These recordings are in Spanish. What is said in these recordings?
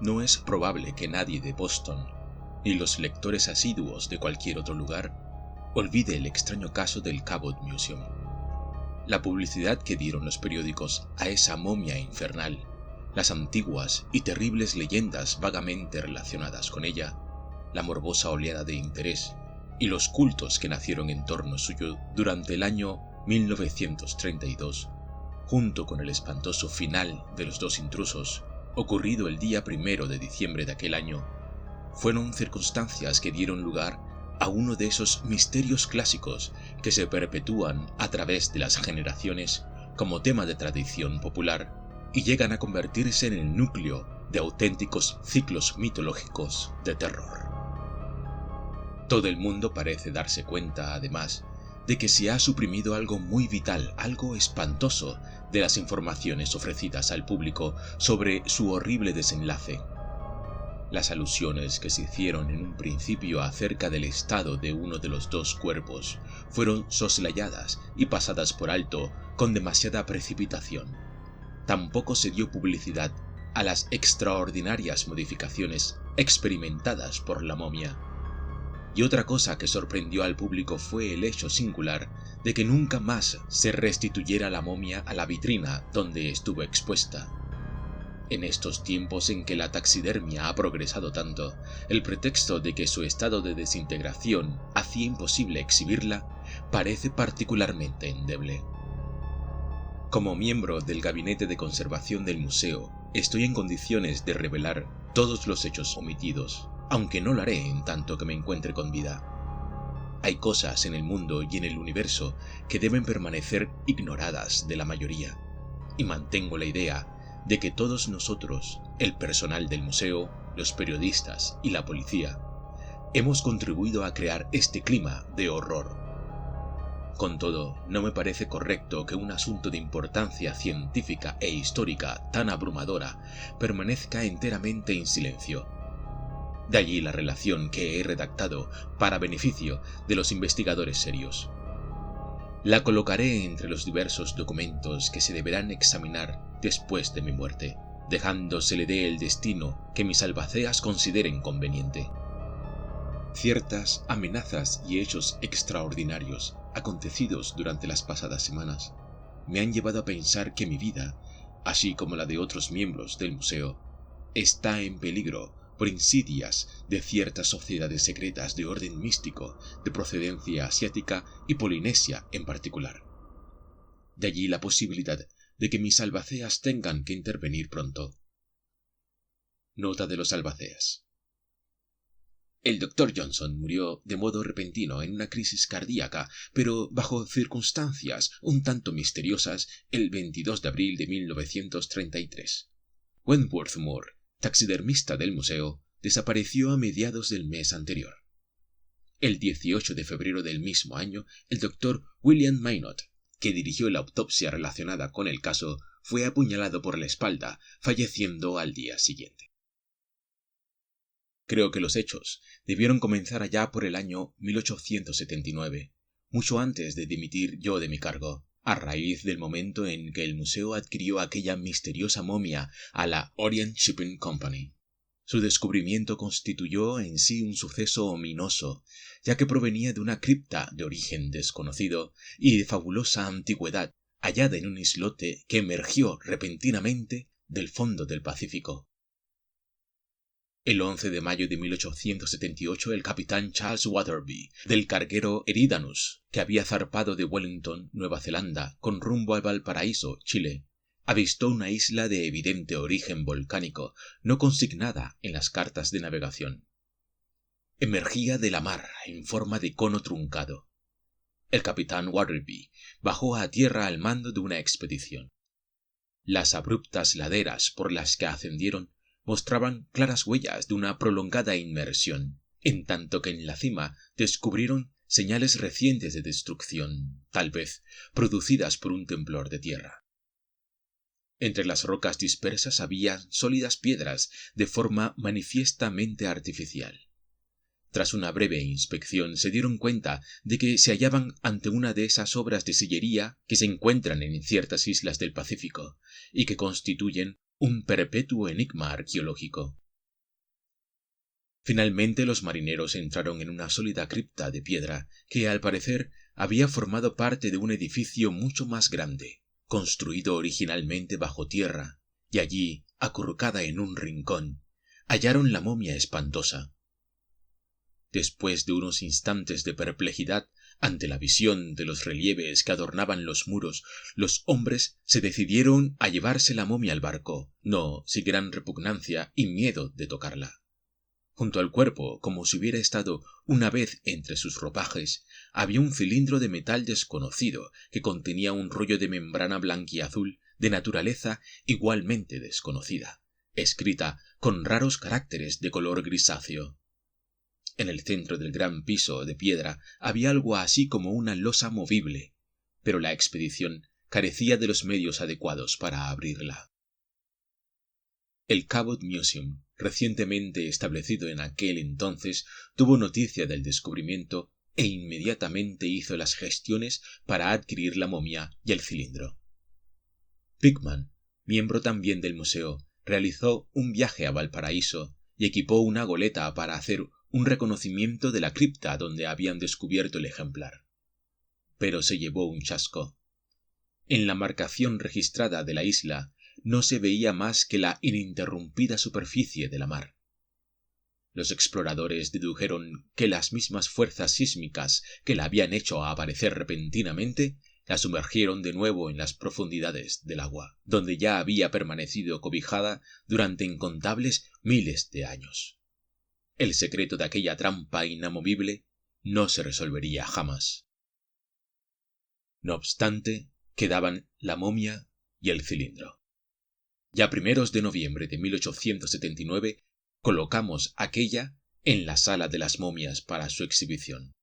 no es probable que nadie de Boston, ni los lectores asiduos de cualquier otro lugar, olvide el extraño caso del Cabot Museum. La publicidad que dieron los periódicos a esa momia infernal, las antiguas y terribles leyendas vagamente relacionadas con ella, la morbosa oleada de interés y los cultos que nacieron en torno suyo durante el año 1932, junto con el espantoso final de los dos intrusos, ocurrido el día 1 de diciembre de aquel año, fueron circunstancias que dieron lugar a uno de esos misterios clásicos que se perpetúan a través de las generaciones como tema de tradición popular y llegan a convertirse en el núcleo de auténticos ciclos mitológicos de terror. Todo el mundo parece darse cuenta, además, de que se ha suprimido algo muy vital, algo espantoso, de las informaciones ofrecidas al público sobre su horrible desenlace. Las alusiones que se hicieron en un principio acerca del estado de uno de los dos cuerpos fueron soslayadas y pasadas por alto con demasiada precipitación. Tampoco se dio publicidad a las extraordinarias modificaciones experimentadas por la momia. Y otra cosa que sorprendió al público fue el hecho singular de que nunca más se restituyera la momia a la vitrina donde estuvo expuesta. En estos tiempos en que la taxidermia ha progresado tanto, el pretexto de que su estado de desintegración hacía imposible exhibirla parece particularmente endeble. Como miembro del Gabinete de Conservación del museo, estoy en condiciones de revelar todos los hechos omitidos, aunque no lo haré en tanto que me encuentre con vida. Hay cosas en el mundo y en el universo que deben permanecer ignoradas de la mayoría, y mantengo la idea de que todos nosotros, el personal del museo, los periodistas y la policía, hemos contribuido a crear este clima de horror. Con todo, no me parece correcto que un asunto de importancia científica e histórica tan abrumadora permanezca enteramente en silencio. De allí la relación que he redactado para beneficio de los investigadores serios. La colocaré entre los diversos documentos que se deberán examinar después de mi muerte, dejándosele dé el destino que mis albaceas consideren conveniente. Ciertas amenazas y hechos extraordinarios acontecidos durante las pasadas semanas me han llevado a pensar que mi vida, así como la de otros miembros del museo, está en peligro por insidias de ciertas sociedades secretas de orden místico, de procedencia asiática y polinesia en particular. De allí la posibilidad de que mis albaceas tengan que intervenir pronto. Nota de los albaceas. El Dr. Johnson murió de modo repentino en una crisis cardíaca, pero bajo circunstancias un tanto misteriosas, el 22 de abril de 1933. Wentworth Moore, taxidermista del museo, desapareció a mediados del mes anterior. El 18 de febrero del mismo año, el Dr. William Maynot, que dirigió la autopsia relacionada con el caso, fue apuñalado por la espalda, falleciendo al día siguiente. Creo que los hechos debieron comenzar allá por el año 1879, mucho antes de dimitir yo de mi cargo, a raíz del momento en que el museo adquirió aquella misteriosa momia a la Orient Shipping Company. Su descubrimiento constituyó en sí un suceso ominoso, ya que provenía de una cripta de origen desconocido y de fabulosa antigüedad, hallada en un islote que emergió repentinamente del fondo del Pacífico. El 11 de mayo de 1878, el capitán Charles Waterby, del carguero Eridanus, que había zarpado de Wellington, Nueva Zelanda, con rumbo a Valparaíso, Chile, avistó una isla de evidente origen volcánico, no consignada en las cartas de navegación. Emergía de la mar en forma de cono truncado. El capitán Waterby bajó a tierra al mando de una expedición. Las abruptas laderas por las que ascendieron mostraban claras huellas de una prolongada inmersión, en tanto que en la cima descubrieron señales recientes de destrucción, tal vez producidas por un temblor de tierra. Entre las rocas dispersas había sólidas piedras de forma manifiestamente artificial. Tras una breve inspección se dieron cuenta de que se hallaban ante una de esas obras de sillería que se encuentran en ciertas islas del Pacífico y que constituyen un perpetuo enigma arqueológico. Finalmente los marineros entraron en una sólida cripta de piedra que, al parecer, había formado parte de un edificio mucho más grande, construido originalmente bajo tierra, y allí, acurrucada en un rincón, hallaron la momia espantosa. Después de unos instantes de perplejidad ante la visión de los relieves que adornaban los muros, los hombres se decidieron a llevarse la momia al barco, no sin gran repugnancia y miedo de tocarla. Junto al cuerpo, como si hubiera estado una vez entre sus ropajes, había un cilindro de metal desconocido que contenía un rollo de membrana blanquiazul de naturaleza igualmente desconocida, escrita con raros caracteres de color grisáceo. En el centro del gran piso de piedra había algo así como una losa movible, pero la expedición carecía de los medios adecuados para abrirla. El Cabot Museum, recientemente establecido en aquel entonces, tuvo noticia del descubrimiento e inmediatamente hizo las gestiones para adquirir la momia y el cilindro. Pickman, miembro también del museo, realizó un viaje a Valparaíso y equipó una goleta para hacer un reconocimiento de la cripta donde habían descubierto el ejemplar. Pero se llevó un chasco. En la marcación registrada de la isla no se veía más que la ininterrumpida superficie de la mar. Los exploradores dedujeron que las mismas fuerzas sísmicas que la habían hecho aparecer repentinamente la sumergieron de nuevo en las profundidades del agua, donde ya había permanecido cobijada durante incontables miles de años. El secreto de aquella trampa inamovible no se resolvería jamás. No obstante, quedaban la momia y el cilindro. Ya primeros de noviembre de 1879 colocamos aquella en la sala de las momias para su exhibición.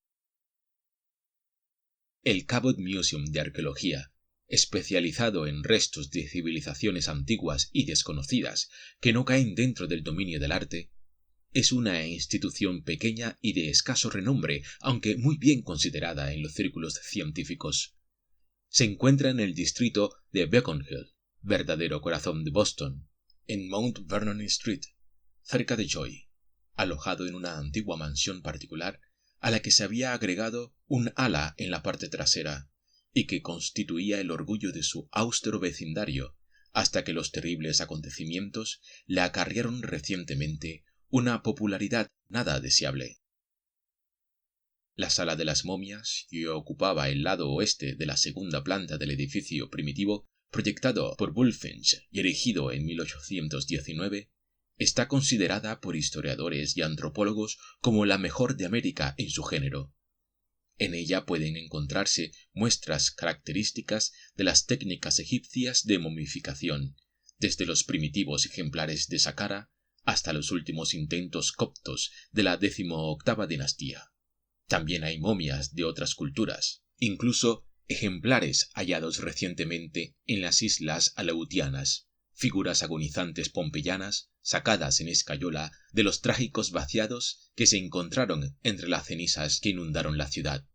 El Cabot Museum de Arqueología, especializado en restos de civilizaciones antiguas y desconocidas que no caen dentro del dominio del arte, es una institución pequeña y de escaso renombre, aunque muy bien considerada en los círculos científicos. Se encuentra en el distrito de Beacon Hill, verdadero corazón de Boston, en Mount Vernon Street, cerca de Joy, alojado en una antigua mansión particular a la que se había agregado un ala en la parte trasera y que constituía el orgullo de su austero vecindario hasta que los terribles acontecimientos le acarrearon recientemente una popularidad nada deseable. La sala de las momias, que ocupaba el lado oeste de la segunda planta del edificio primitivo proyectado por Bulfinch y erigido en 1819, está considerada por historiadores y antropólogos como la mejor de América en su género. En ella pueden encontrarse muestras características de las técnicas egipcias de momificación, desde los primitivos ejemplares de Saqqara hasta los últimos intentos coptos de la 18ª dinastía. También hay momias de otras culturas, incluso ejemplares hallados recientemente en las islas Aleutianas, figuras agonizantes pompeyanas sacadas en escayola de los trágicos vaciados que se encontraron entre las cenizas que inundaron la ciudad,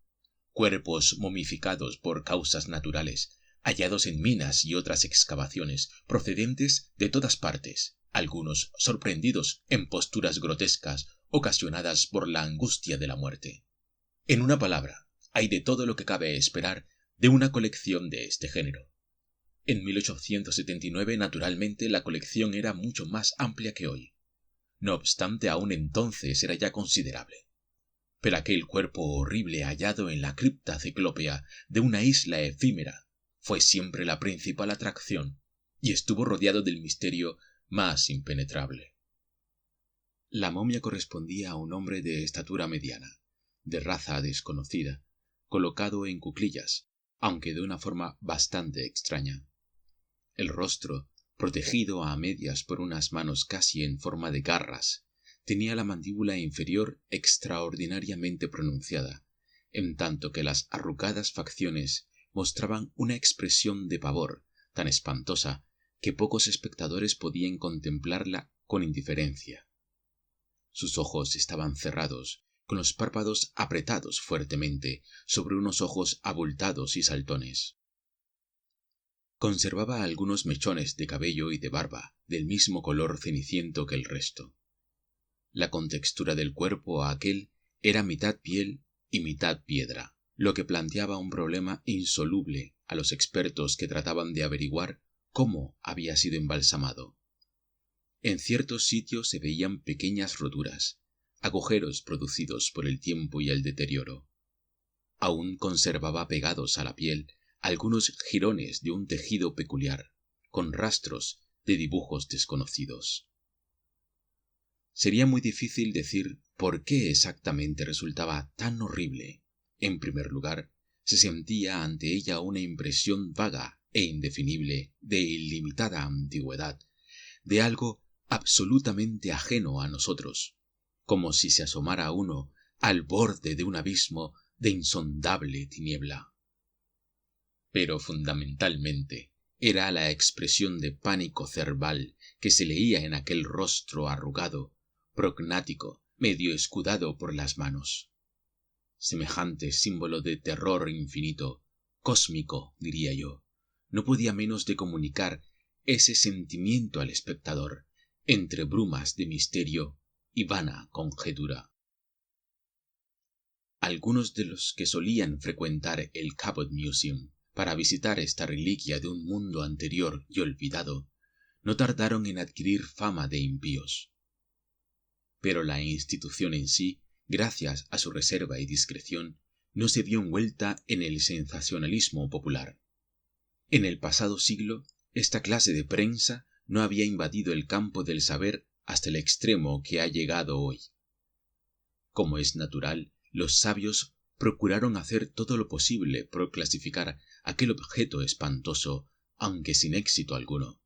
cuerpos momificados por causas naturales, hallados en minas y otras excavaciones procedentes de todas partes, algunos sorprendidos en posturas grotescas ocasionadas por la angustia de la muerte. En una palabra, hay de todo lo que cabe esperar de una colección de este género. En 1879, naturalmente, la colección era mucho más amplia que hoy. No obstante, aún entonces era ya considerable. Pero aquel cuerpo horrible hallado en la cripta ciclópea de una isla efímera fue siempre la principal atracción y estuvo rodeado del misterio más impenetrable. La momia correspondía a un hombre de estatura mediana, de raza desconocida, colocado en cuclillas, aunque de una forma bastante extraña. El rostro, protegido a medias por unas manos casi en forma de garras, tenía la mandíbula inferior extraordinariamente pronunciada, en tanto que las arrugadas facciones mostraban una expresión de pavor tan espantosa que pocos espectadores podían contemplarla con indiferencia. Sus ojos estaban cerrados, con los párpados apretados fuertemente sobre unos ojos abultados y saltones. Conservaba algunos mechones de cabello y de barba del mismo color ceniciento que el resto. La contextura del cuerpo aquel era mitad piel y mitad piedra, lo que planteaba un problema insoluble a los expertos que trataban de averiguar cómo había sido embalsamado. En ciertos sitios se veían pequeñas roturas, agujeros producidos por el tiempo y el deterioro. Aún conservaba pegados a la piel algunos jirones de un tejido peculiar, con rastros de dibujos desconocidos. Sería muy difícil decir por qué exactamente resultaba tan horrible. En primer lugar, se sentía ante ella una impresión vaga e indefinible de ilimitada antigüedad, de algo absolutamente ajeno a nosotros, como si se asomara uno al borde de un abismo de insondable tiniebla. Pero fundamentalmente era la expresión de pánico cerval que se leía en aquel rostro arrugado, prognático, medio escudado por las manos. Semejante símbolo de terror infinito, cósmico, diría yo, no podía menos de comunicar ese sentimiento al espectador, entre brumas de misterio y vana conjetura. Algunos de los que solían frecuentar el Cabot Museum para visitar esta reliquia de un mundo anterior y olvidado, no tardaron en adquirir fama de impíos. Pero la institución en sí, gracias a su reserva y discreción, no se vio envuelta en el sensacionalismo popular. En el pasado siglo, esta clase de prensa no había invadido el campo del saber hasta el extremo que ha llegado hoy. Como es natural, los sabios procuraron hacer todo lo posible por clasificar aquel objeto espantoso, aunque sin éxito alguno.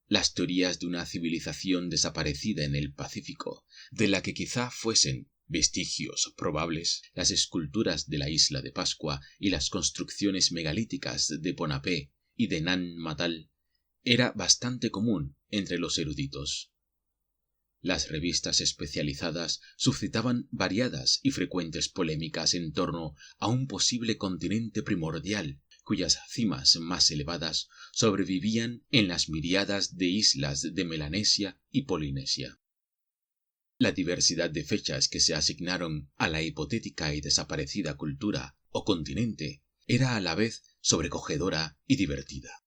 Las teorías de una civilización desaparecida en el Pacífico, de la que quizá fuesen vestigios probables las esculturas de la isla de Pascua y las construcciones megalíticas de Ponapé y de Nan Matal, era bastante común entre los eruditos. Las revistas especializadas suscitaban variadas y frecuentes polémicas en torno a un posible continente primordial, cuyas cimas más elevadas sobrevivían en las miríadas de islas de Melanesia y Polinesia. La diversidad de fechas que se asignaron a la hipotética y desaparecida cultura o continente era a la vez sobrecogedora y divertida.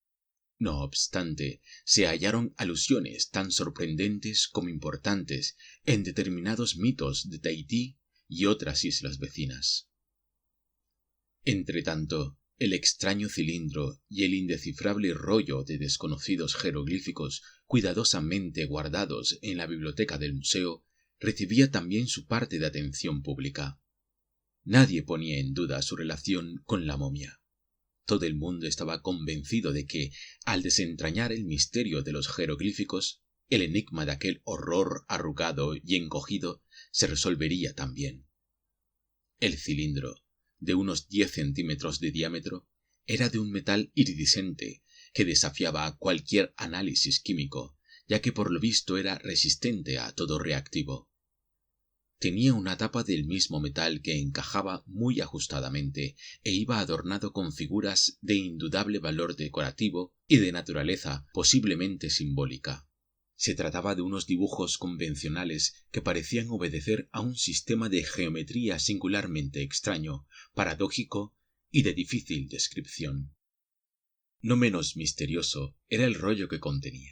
No obstante, se hallaron alusiones tan sorprendentes como importantes en determinados mitos de Tahití y otras islas vecinas. Entretanto, el extraño cilindro y el indescifrable rollo de desconocidos jeroglíficos cuidadosamente guardados en la biblioteca del museo recibía también su parte de atención pública. Nadie ponía en duda su relación con la momia. Todo el mundo estaba convencido de que, al desentrañar el misterio de los jeroglíficos, el enigma de aquel horror arrugado y encogido se resolvería también. El cilindro, de unos 10 centímetros de diámetro, era de un metal iridiscente que desafiaba cualquier análisis químico, ya que por lo visto era resistente a todo reactivo. Tenía una tapa del mismo metal que encajaba muy ajustadamente e iba adornado con figuras de indudable valor decorativo y de naturaleza posiblemente simbólica. Se trataba de unos dibujos convencionales que parecían obedecer a un sistema de geometría singularmente extraño, paradójico y de difícil descripción. No menos misterioso era el rollo que contenía.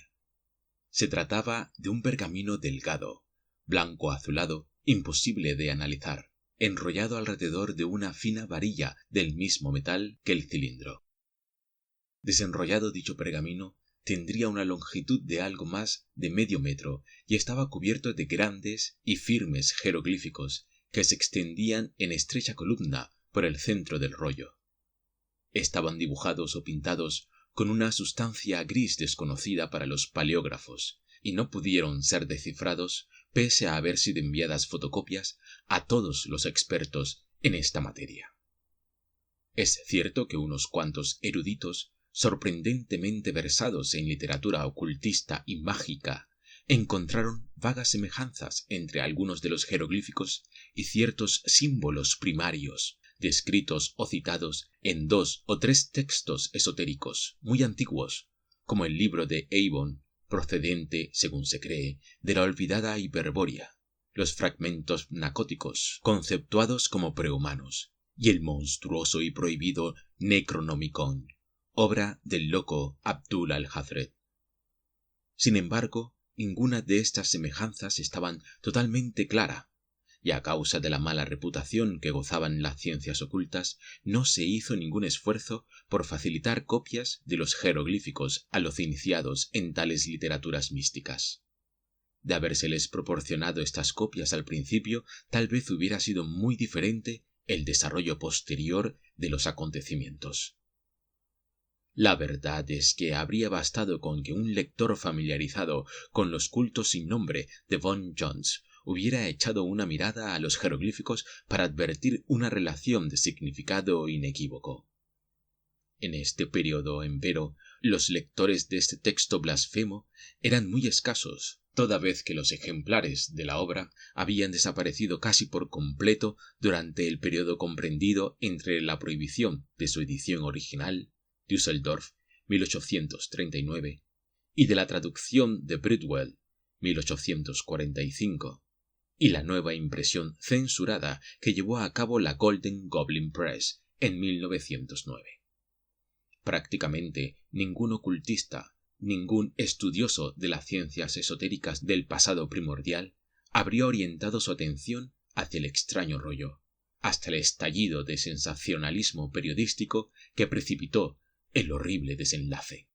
Se trataba de un pergamino delgado, blanco azulado, imposible de analizar, enrollado alrededor de una fina varilla del mismo metal que el cilindro. Desenrollado dicho pergamino tendría una longitud de algo más de medio metro y estaba cubierto de grandes y firmes jeroglíficos que se extendían en estrecha columna por el centro del rollo. Estaban dibujados o pintados con una sustancia gris desconocida para los paleógrafos y no pudieron ser descifrados pese a haber sido enviadas fotocopias a todos los expertos en esta materia. Es cierto que unos cuantos eruditos, sorprendentemente versados en literatura ocultista y mágica, encontraron vagas semejanzas entre algunos de los jeroglíficos y ciertos símbolos primarios, descritos o citados en 2 o 3 textos esotéricos muy antiguos, como el libro de Eibon, procedente, según se cree, de la olvidada Hiperbórea, los fragmentos nacóticos conceptuados como prehumanos y el monstruoso y prohibido Necronomicon, obra del loco Abdul al-Hazred. Sin embargo, ninguna de estas semejanzas estaban totalmente clara, y a causa de la mala reputación que gozaban las ciencias ocultas, no se hizo ningún esfuerzo por facilitar copias de los jeroglíficos a los iniciados en tales literaturas místicas. De habérseles proporcionado estas copias al principio, tal vez hubiera sido muy diferente el desarrollo posterior de los acontecimientos. La verdad es que habría bastado con que un lector familiarizado con los cultos sin nombre de Von Jones hubiera echado una mirada a los jeroglíficos para advertir una relación de significado inequívoco. En este periodo, empero, los lectores de este texto blasfemo eran muy escasos, toda vez que los ejemplares de la obra habían desaparecido casi por completo durante el periodo comprendido entre la prohibición de su edición original, Düsseldorf, 1839, y de la traducción de Bridwell, 1845, y la nueva impresión censurada que llevó a cabo la Golden Goblin Press en 1909. Prácticamente ningún ocultista, ningún estudioso de las ciencias esotéricas del pasado primordial habría orientado su atención hacia el extraño rollo, hasta el estallido de sensacionalismo periodístico que precipitó el horrible desenlace.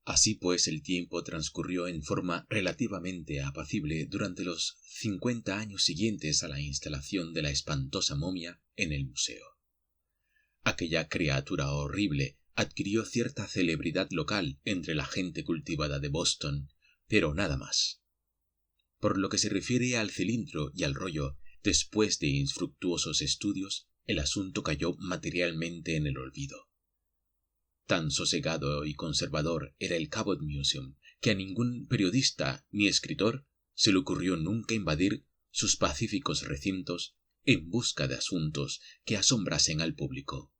Así pues, el tiempo transcurrió en forma relativamente apacible durante los 50 años siguientes a la instalación de la espantosa momia en el museo. Aquella criatura horrible adquirió cierta celebridad local entre la gente cultivada de Boston, pero nada más. Por lo que se refiere al cilindro y al rollo, después de infructuosos estudios, el asunto cayó materialmente en el olvido. Tan sosegado y conservador era el Cabot Museum que a ningún periodista ni escritor se le ocurrió nunca invadir sus pacíficos recintos en busca de asuntos que asombrasen al público.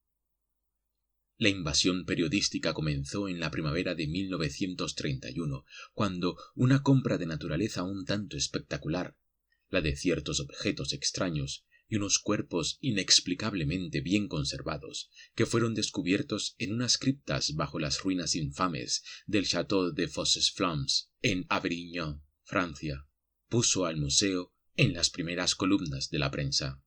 La invasión periodística comenzó en la primavera de 1931, cuando una compra de naturaleza un tanto espectacular, la de ciertos objetos extraños y unos cuerpos inexplicablemente bien conservados, que fueron descubiertos en unas criptas bajo las ruinas infames del Château de Fosses-Flames, en Avignon, Francia, puso al museo en las primeras columnas de la prensa.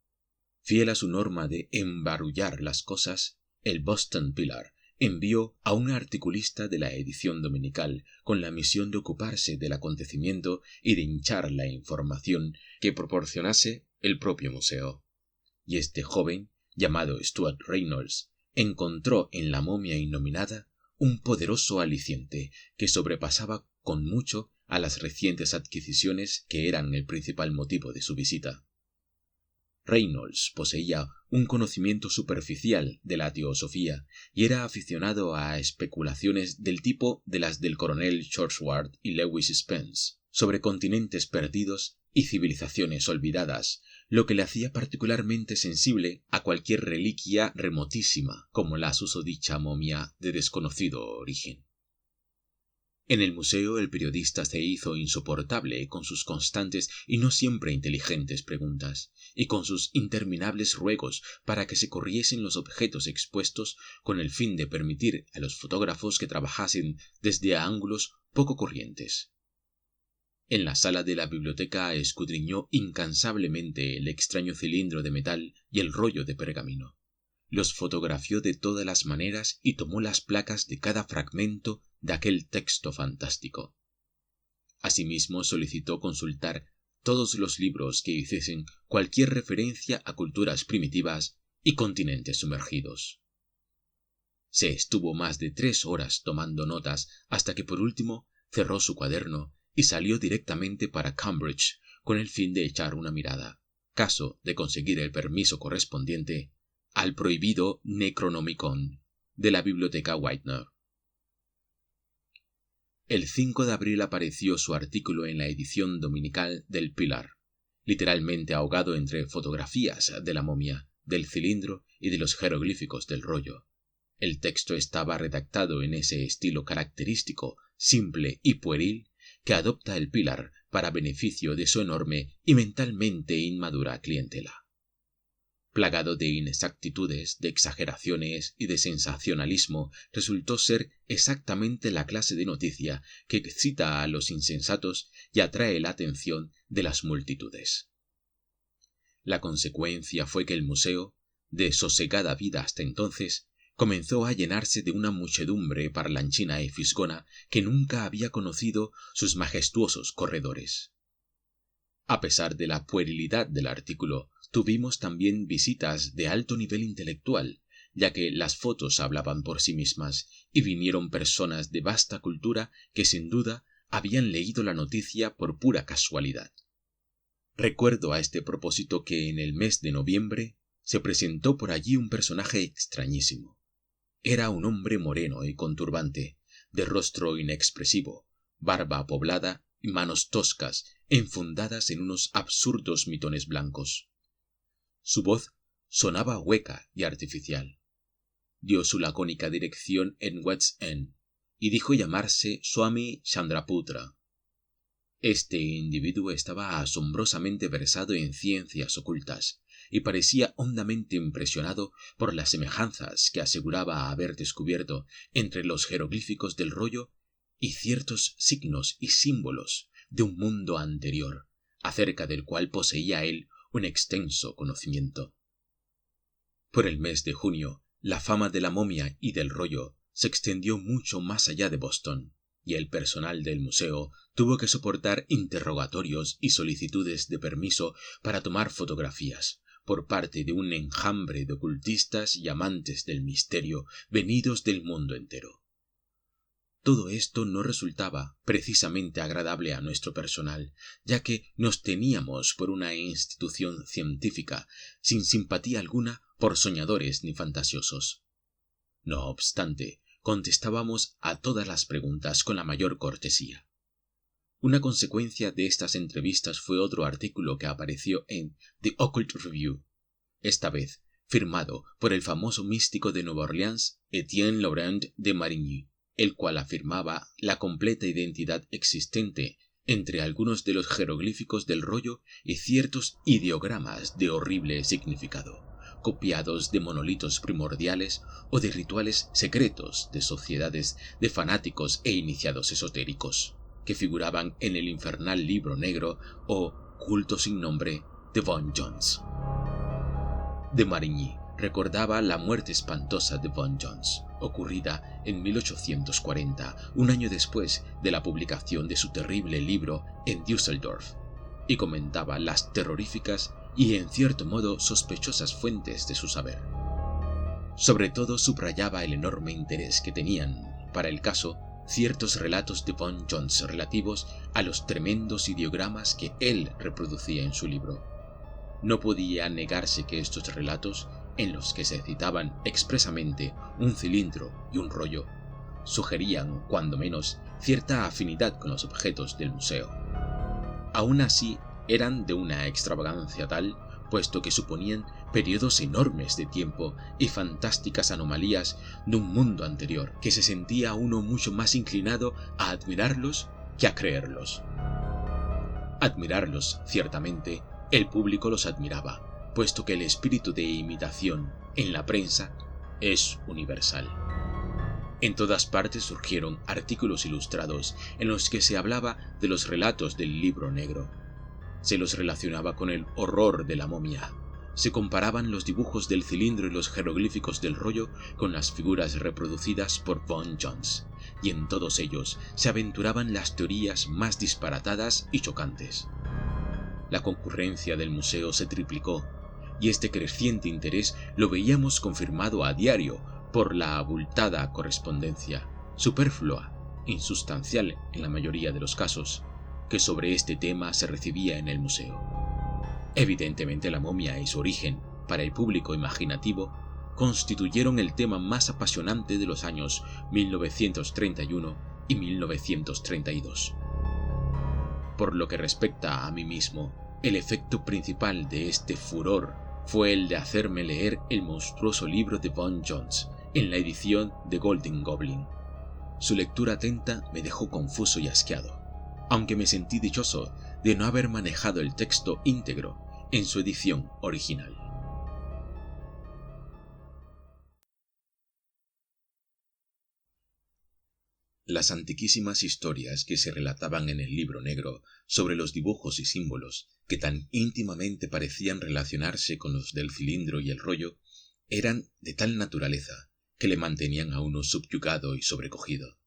Fiel a su norma de embarullar las cosas, el Boston Pillar envió a un articulista de la edición dominical con la misión de ocuparse del acontecimiento y de hinchar la información que proporcionase el propio museo. Y este joven, llamado Stuart Reynolds, encontró en la momia innominada un poderoso aliciente que sobrepasaba con mucho a las recientes adquisiciones que eran el principal motivo de su visita. Reynolds poseía un conocimiento superficial de la teosofía y era aficionado a especulaciones del tipo de las del coronel Churchward y Lewis Spence sobre continentes perdidos y civilizaciones olvidadas, lo que le hacía particularmente sensible a cualquier reliquia remotísima, como la susodicha momia de desconocido origen. En el museo el periodista se hizo insoportable con sus constantes y no siempre inteligentes preguntas, y con sus interminables ruegos para que se corriesen los objetos expuestos con el fin de permitir a los fotógrafos que trabajasen desde ángulos poco corrientes. En la sala de la biblioteca escudriñó incansablemente el extraño cilindro de metal y el rollo de pergamino. Los fotografió de todas las maneras y tomó las placas de cada fragmento de aquel texto fantástico. Asimismo solicitó consultar todos los libros que hiciesen cualquier referencia a culturas primitivas y continentes sumergidos. Se estuvo más de 3 horas tomando notas hasta que por último cerró su cuaderno y salió directamente para Cambridge con el fin de echar una mirada, caso de conseguir el permiso correspondiente, al prohibido Necronomicon de la biblioteca Widener. El 5 de abril apareció su artículo en la edición dominical del Pillar, literalmente ahogado entre fotografías de la momia, del cilindro y de los jeroglíficos del rollo. El texto estaba redactado en ese estilo característico, simple y pueril que adopta el Pilar para beneficio de su enorme y mentalmente inmadura clientela. Plagado de inexactitudes, de exageraciones y de sensacionalismo, resultó ser exactamente la clase de noticia que excita a los insensatos y atrae la atención de las multitudes. La consecuencia fue que el museo, de sosegada vida hasta entonces, comenzó a llenarse de una muchedumbre parlanchina y fisgona que nunca había conocido sus majestuosos corredores. A pesar de la puerilidad del artículo, tuvimos también visitas de alto nivel intelectual, ya que las fotos hablaban por sí mismas, y vinieron personas de vasta cultura que sin duda habían leído la noticia por pura casualidad. Recuerdo a este propósito que en el mes de noviembre se presentó por allí un personaje extrañísimo. Era un hombre moreno y con turbante, de rostro inexpresivo, barba poblada y manos toscas enfundadas en unos absurdos mitones blancos. Su voz sonaba hueca y artificial. Dio su lacónica dirección en West End y dijo llamarse Swami Chandraputra. Este individuo estaba asombrosamente versado en ciencias ocultas y parecía hondamente impresionado por las semejanzas que aseguraba haber descubierto entre los jeroglíficos del rollo y ciertos signos y símbolos de un mundo anterior, acerca del cual poseía él un extenso conocimiento. Por el mes de junio, la fama de la momia y del rollo se extendió mucho más allá de Boston, y el personal del museo tuvo que soportar interrogatorios y solicitudes de permiso para tomar fotografías por parte de un enjambre de ocultistas y amantes del misterio venidos del mundo entero. Todo esto no resultaba precisamente agradable a nuestro personal, ya que nos teníamos por una institución científica sin simpatía alguna por soñadores ni fantasiosos. No obstante, contestábamos a todas las preguntas con la mayor cortesía. Una consecuencia de estas entrevistas fue otro artículo que apareció en The Occult Review, esta vez firmado por el famoso místico de Nueva Orleans, Etienne Laurent de Marigny, el cual afirmaba la completa identidad existente entre algunos de los jeroglíficos del rollo y ciertos ideogramas de horrible significado, copiados de monolitos primordiales o de rituales secretos de sociedades de fanáticos e iniciados esotéricos, que figuraban en el infernal libro negro o culto sin nombre de Von Jones. De Marigny recordaba la muerte espantosa de Von Jones, ocurrida en 1840, un año después de la publicación de su terrible libro en Düsseldorf, y comentaba las terroríficas y en cierto modo sospechosas fuentes de su saber. Sobre todo subrayaba el enorme interés que tenían para el caso ciertos relatos de Von Jones relativos a los tremendos ideogramas que él reproducía en su libro. No podía negarse que estos relatos, en los que se citaban expresamente un cilindro y un rollo, sugerían, cuando menos, cierta afinidad con los objetos del museo. Aún así, eran de una extravagancia tal, puesto que suponían periodos enormes de tiempo y fantásticas anomalías de un mundo anterior, que se sentía uno mucho más inclinado a admirarlos que a creerlos. Admirarlos, ciertamente, el público los admiraba, puesto que el espíritu de imitación en la prensa es universal. En todas partes surgieron artículos ilustrados en los que se hablaba de los relatos del libro negro. Se los relacionaba con el horror de la momia. Se comparaban los dibujos del cilindro y los jeroglíficos del rollo con las figuras reproducidas por Von Jones, y en todos ellos se aventuraban las teorías más disparatadas y chocantes. La concurrencia del museo se triplicó, y este creciente interés lo veíamos confirmado a diario por la abultada correspondencia, superflua, insustancial en la mayoría de los casos, que sobre este tema se recibía en el museo. Evidentemente la momia y su origen, para el público imaginativo, constituyeron el tema más apasionante de los años 1931 y 1932. Por lo que respecta a mí mismo, el efecto principal de este furor fue el de hacerme leer el monstruoso libro de Von Jones, en la edición de Golden Goblin. Su lectura atenta me dejó confuso y asqueado, aunque me sentí dichoso de no haber manejado el texto íntegro en su edición original. Las antiquísimas historias que se relataban en el Libro Negro sobre los dibujos y símbolos que tan íntimamente parecían relacionarse con los del cilindro y el rollo eran de tal naturaleza que le mantenían a uno subyugado y sobrecogido.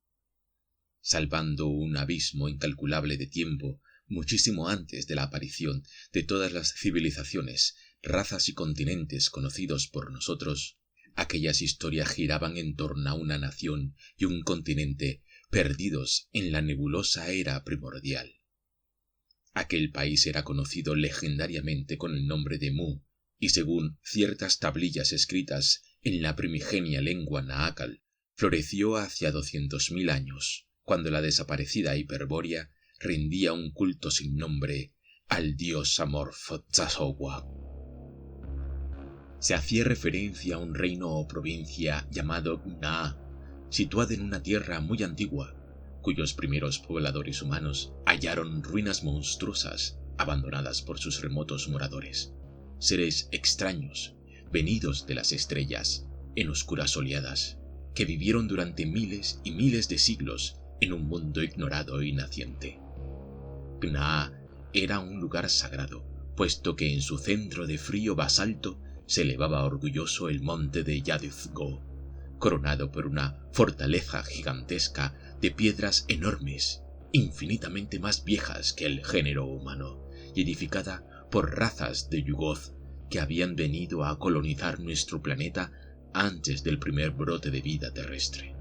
Salvando un abismo incalculable de tiempo, muchísimo antes de la aparición de todas las civilizaciones, razas y continentes conocidos por nosotros, aquellas historias giraban en torno a una nación y un continente perdidos en la nebulosa era primordial. Aquel país era conocido legendariamente con el nombre de Mu, y según ciertas tablillas escritas en la primigenia lengua nahuatl, floreció hacia 200.000 años, cuando la desaparecida Hiperbórea rendía un culto sin nombre al dios amorfo Tzazogua. Se hacía referencia a un reino o provincia llamado Naa, situado en una tierra muy antigua, cuyos primeros pobladores humanos hallaron ruinas monstruosas abandonadas por sus remotos moradores, seres extraños, venidos de las estrellas, en oscuras oleadas, que vivieron durante miles y miles de siglos en un mundo ignorado y naciente. Naa era un lugar sagrado, puesto que en su centro de frío basalto se elevaba orgulloso el monte de Yadizgó, coronado por una fortaleza gigantesca de piedras enormes, infinitamente más viejas que el género humano, y edificada por razas de Yugoth que habían venido a colonizar nuestro planeta antes del primer brote de vida terrestre.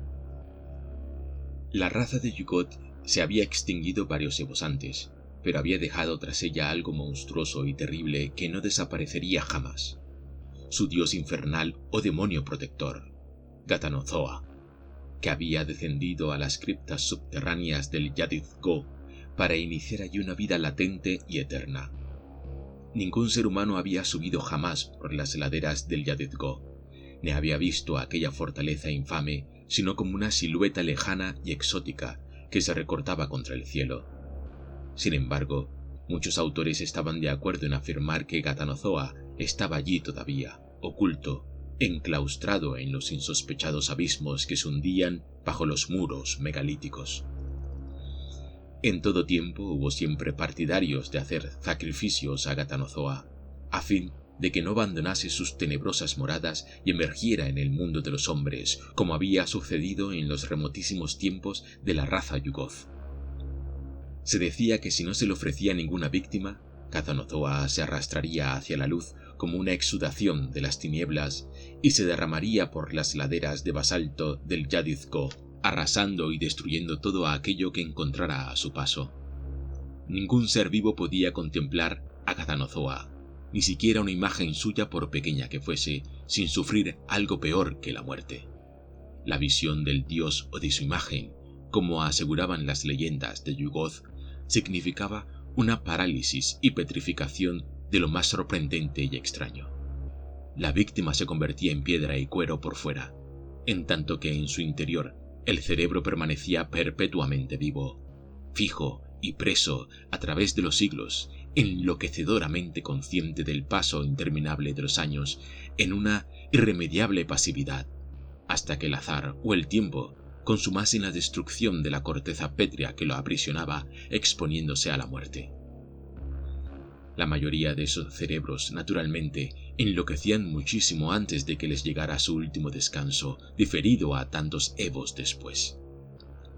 La raza de Yugoth se había extinguido varios eos antes, pero había dejado tras ella algo monstruoso y terrible que no desaparecería jamás: su dios infernal o demonio protector, Ghatanozoa, que había descendido a las criptas subterráneas del Yadizgó para iniciar allí una vida latente y eterna. Ningún ser humano había subido jamás por las laderas del Yadizgó, ni había visto aquella fortaleza infame sino como una silueta lejana y exótica que se recortaba contra el cielo. Sin embargo, muchos autores estaban de acuerdo en afirmar que Ghatanozoa estaba allí todavía, oculto, enclaustrado en los insospechados abismos que se hundían bajo los muros megalíticos. En todo tiempo hubo siempre partidarios de hacer sacrificios a Ghatanozoa, a fin de que no abandonase sus tenebrosas moradas y emergiera en el mundo de los hombres, como había sucedido en los remotísimos tiempos de la raza Yugoth. Se decía que si no se le ofrecía ninguna víctima, Ghatanozoa se arrastraría hacia la luz como una exudación de las tinieblas y se derramaría por las laderas de basalto del Yadizgó, arrasando y destruyendo todo aquello que encontrara a su paso. Ningún ser vivo podía contemplar a Ghatanozoa, ni siquiera una imagen suya por pequeña que fuese, sin sufrir algo peor que la muerte. La visión del dios o de su imagen, como aseguraban las leyendas de Yugoth, significaba una parálisis y petrificación de lo más sorprendente y extraño. La víctima se convertía en piedra y cuero por fuera, en tanto que en su interior el cerebro permanecía perpetuamente vivo, fijo y preso a través de los siglos, enloquecedoramente consciente del paso interminable de los años, en una irremediable pasividad, hasta que el azar o el tiempo consumasen la destrucción de la corteza pétrea que lo aprisionaba, exponiéndose a la muerte. La mayoría de esos cerebros, naturalmente, enloquecían muchísimo antes de que les llegara su último descanso, diferido a tantos evos después.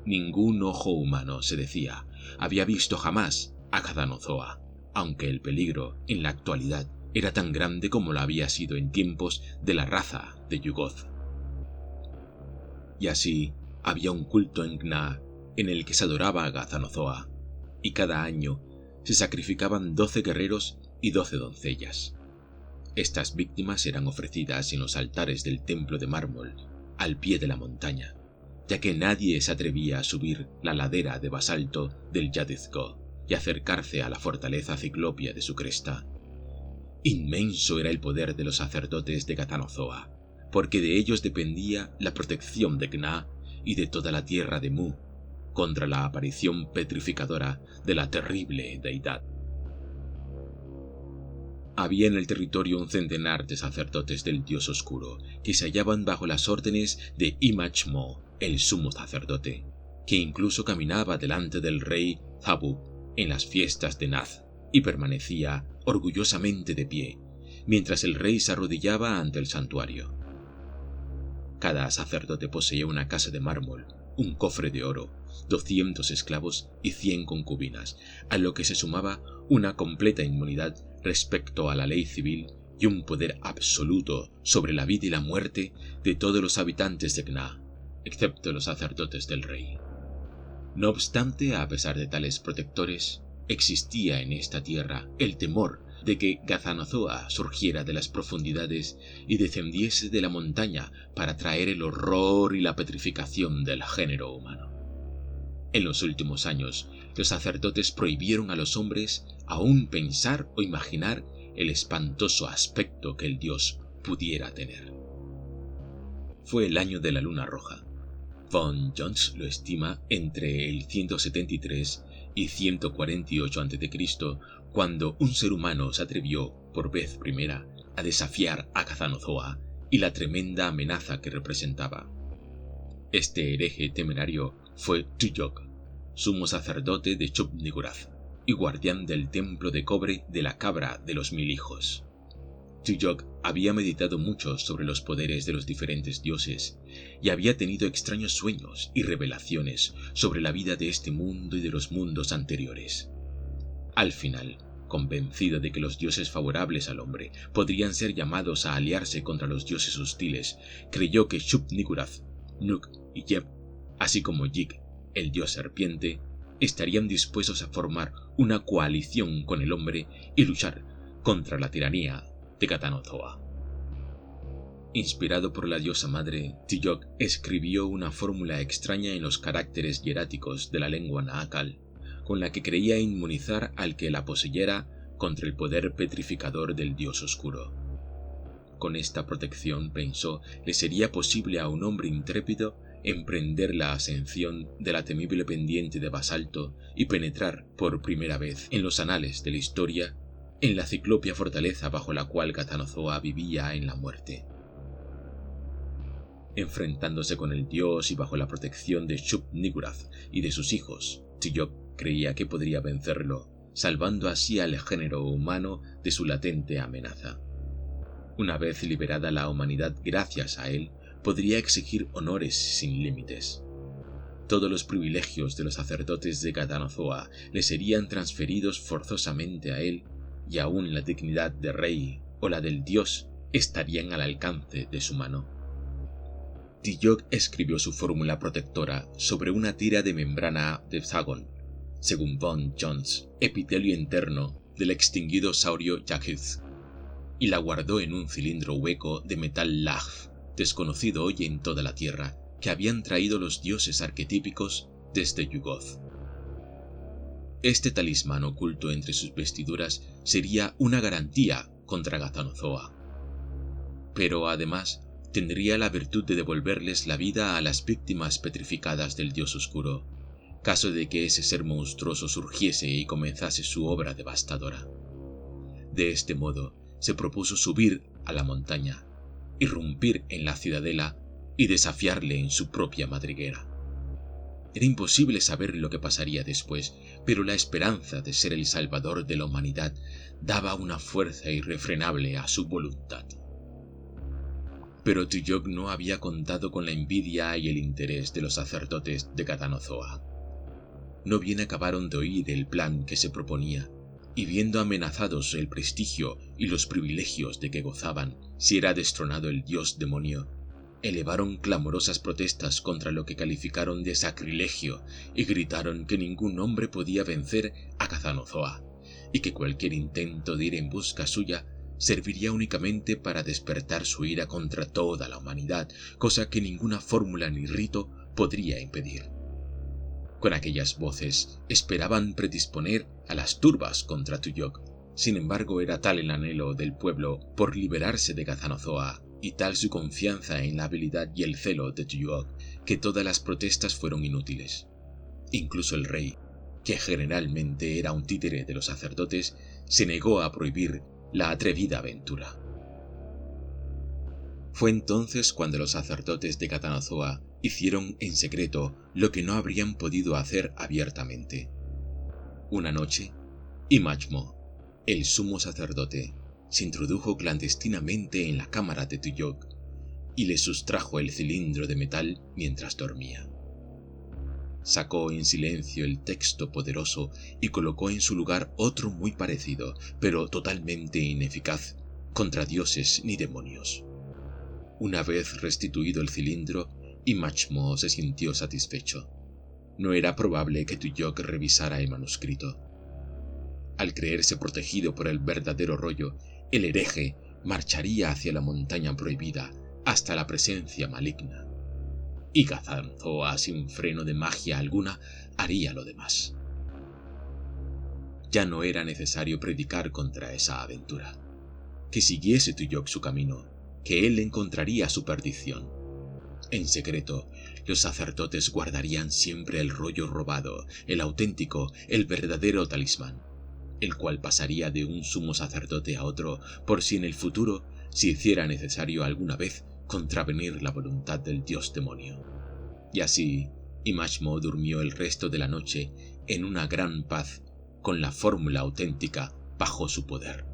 Ningún ojo humano, se decía, había visto jamás a Ghatanozoa, aunque el peligro, en la actualidad, era tan grande como lo había sido en tiempos de la raza de Yugoth. Y así, había un culto en Naa en el que se adoraba a Ghatanozoa, y cada año se sacrificaban 12 guerreros y 12 doncellas. Estas víctimas eran ofrecidas en los altares del templo de mármol, al pie de la montaña, ya que nadie se atrevía a subir la ladera de basalto del Yadizgó y acercarse a la fortaleza ciclópea de su cresta. Inmenso era el poder de los sacerdotes de Ghatanozoa, porque de ellos dependía la protección de Gna y de toda la tierra de Mu contra la aparición petrificadora de la terrible deidad. Había en el territorio un centenar de sacerdotes del dios oscuro que se hallaban bajo las órdenes de Imach Mo, el sumo sacerdote, que incluso caminaba delante del rey Zabu en las fiestas de Naz y permanecía orgullosamente de pie, mientras el rey se arrodillaba ante el santuario. Cada sacerdote poseía una casa de mármol, un cofre de oro, 200 esclavos y 100 concubinas, a lo que se sumaba una completa inmunidad respecto a la ley civil y un poder absoluto sobre la vida y la muerte de todos los habitantes de Gna, excepto los sacerdotes del rey. No obstante, a pesar de tales protectores, existía en esta tierra el temor de que Ghatanothoa surgiera de las profundidades y descendiese de la montaña para traer el horror y la petrificación del género humano. En los últimos años, los sacerdotes prohibieron a los hombres aún pensar o imaginar el espantoso aspecto que el dios pudiera tener. Fue el año de la luna roja. Von Jones lo estima entre el 173 y 148 a.C., cuando un ser humano se atrevió, por vez primera, a desafiar a Ghatanothoa y la tremenda amenaza que representaba. Este hereje temerario fue Tuyok, sumo sacerdote de Chub-Niggurath y guardián del templo de cobre de la cabra de los 1000 hijos. Tuyok había meditado mucho sobre los poderes de los diferentes dioses y había tenido extraños sueños y revelaciones sobre la vida de este mundo y de los mundos anteriores. Al final, convencido de que los dioses favorables al hombre podrían ser llamados a aliarse contra los dioses hostiles, creyó que Chub-Niggurath, Nuk y Yeb, así como Yik, el dios serpiente, estarían dispuestos a formar una coalición con el hombre y luchar contra la tiranía de Ghatanothoa. Inspirado por la diosa madre, Tuyok escribió una fórmula extraña en los caracteres hieráticos de la lengua naakal, con la que creía inmunizar al que la poseyera contra el poder petrificador del dios oscuro. Con esta protección, pensó, le sería posible a un hombre intrépido emprender la ascensión de la temible pendiente de basalto y penetrar por primera vez en los anales de la historia en la ciclópea fortaleza bajo la cual Ghatanothoa vivía en la muerte. Enfrentándose con el dios y bajo la protección de Chub-Niggurath y de sus hijos, Tuyok creía que podría vencerlo, salvando así al género humano de su latente amenaza. Una vez liberada la humanidad gracias a él, podría exigir honores sin límites. Todos los privilegios de los sacerdotes de Ghatanothoa le serían transferidos forzosamente a él, y aún la dignidad de rey o la del dios estarían al alcance de su mano. Tuyok escribió su fórmula protectora sobre una tira de membrana de hexágono, según Von Jones, epitelio interno del extinguido saurio Yakuth, y la guardó en un cilindro hueco de metal Lagh, desconocido hoy en toda la tierra, que habían traído los dioses arquetípicos desde Yugoth. Este talismán oculto entre sus vestiduras sería una garantía contra Ghatanothoa, pero además tendría la virtud de devolverles la vida a las víctimas petrificadas del dios oscuro, caso de que ese ser monstruoso surgiese y comenzase su obra devastadora. De este modo, se propuso subir a la montaña, irrumpir en la ciudadela y desafiarle en su propia madriguera. Era imposible saber lo que pasaría después, pero la esperanza de ser el salvador de la humanidad daba una fuerza irrefrenable a su voluntad. Pero Tuyok no había contado con la envidia y el interés de los sacerdotes de Ghatanothoa. No bien acabaron de oír el plan que se proponía, y viendo amenazados el prestigio y los privilegios de que gozaban si era destronado el dios demonio, elevaron clamorosas protestas contra lo que calificaron de sacrilegio y gritaron que ningún hombre podía vencer a Ghatanothoa y que cualquier intento de ir en busca suya serviría únicamente para despertar su ira contra toda la humanidad, cosa que ninguna fórmula ni rito podría impedir. Con aquellas voces esperaban predisponer a las turbas contra Tuyok. Sin embargo, era tal el anhelo del pueblo por liberarse de Ghatanothoa y tal su confianza en la habilidad y el celo de Tuyok que todas las protestas fueron inútiles. Incluso el rey, que generalmente era un títere de los sacerdotes, se negó a prohibir la atrevida aventura. Fue entonces cuando los sacerdotes de Katanozoa hicieron en secreto lo que no habrían podido hacer abiertamente. Una noche, Imachmo, el sumo sacerdote, se introdujo clandestinamente en la cámara de Tuyok y le sustrajo el cilindro de metal mientras dormía. Sacó en silencio el texto poderoso y colocó en su lugar otro muy parecido, pero totalmente ineficaz contra dioses ni demonios. Una vez restituido el cilindro, Imachmo se sintió satisfecho. No era probable que Tuyok revisara el manuscrito. Al creerse protegido por el verdadero rollo, el hereje marcharía hacia la montaña prohibida hasta la presencia maligna. Y Katanozoa, sin freno de magia alguna, haría lo demás. Ya no era necesario predicar contra esa aventura. Que siguiese Tuyok su camino, que él encontraría su perdición. En secreto, los sacerdotes guardarían siempre el rollo robado, el auténtico, el verdadero talismán, el cual pasaría de un sumo sacerdote a otro por si en el futuro se hiciera necesario alguna vez contravenir la voluntad del dios demonio. Y así, Imachmo durmió el resto de la noche en una gran paz con la fórmula auténtica bajo su poder.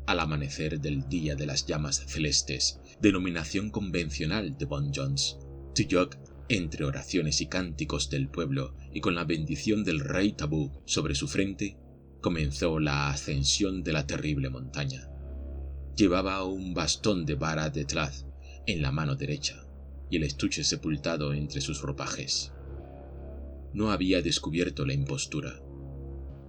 Al amanecer del Día de las Llamas Celestes, denominación convencional de Bon Jones, Tuyok, entre oraciones y cánticos del pueblo y con la bendición del rey Tabú sobre su frente, comenzó la ascensión de la terrible montaña. Llevaba un bastón de vara de Tlaz en la mano derecha y el estuche sepultado entre sus ropajes. No había descubierto la impostura,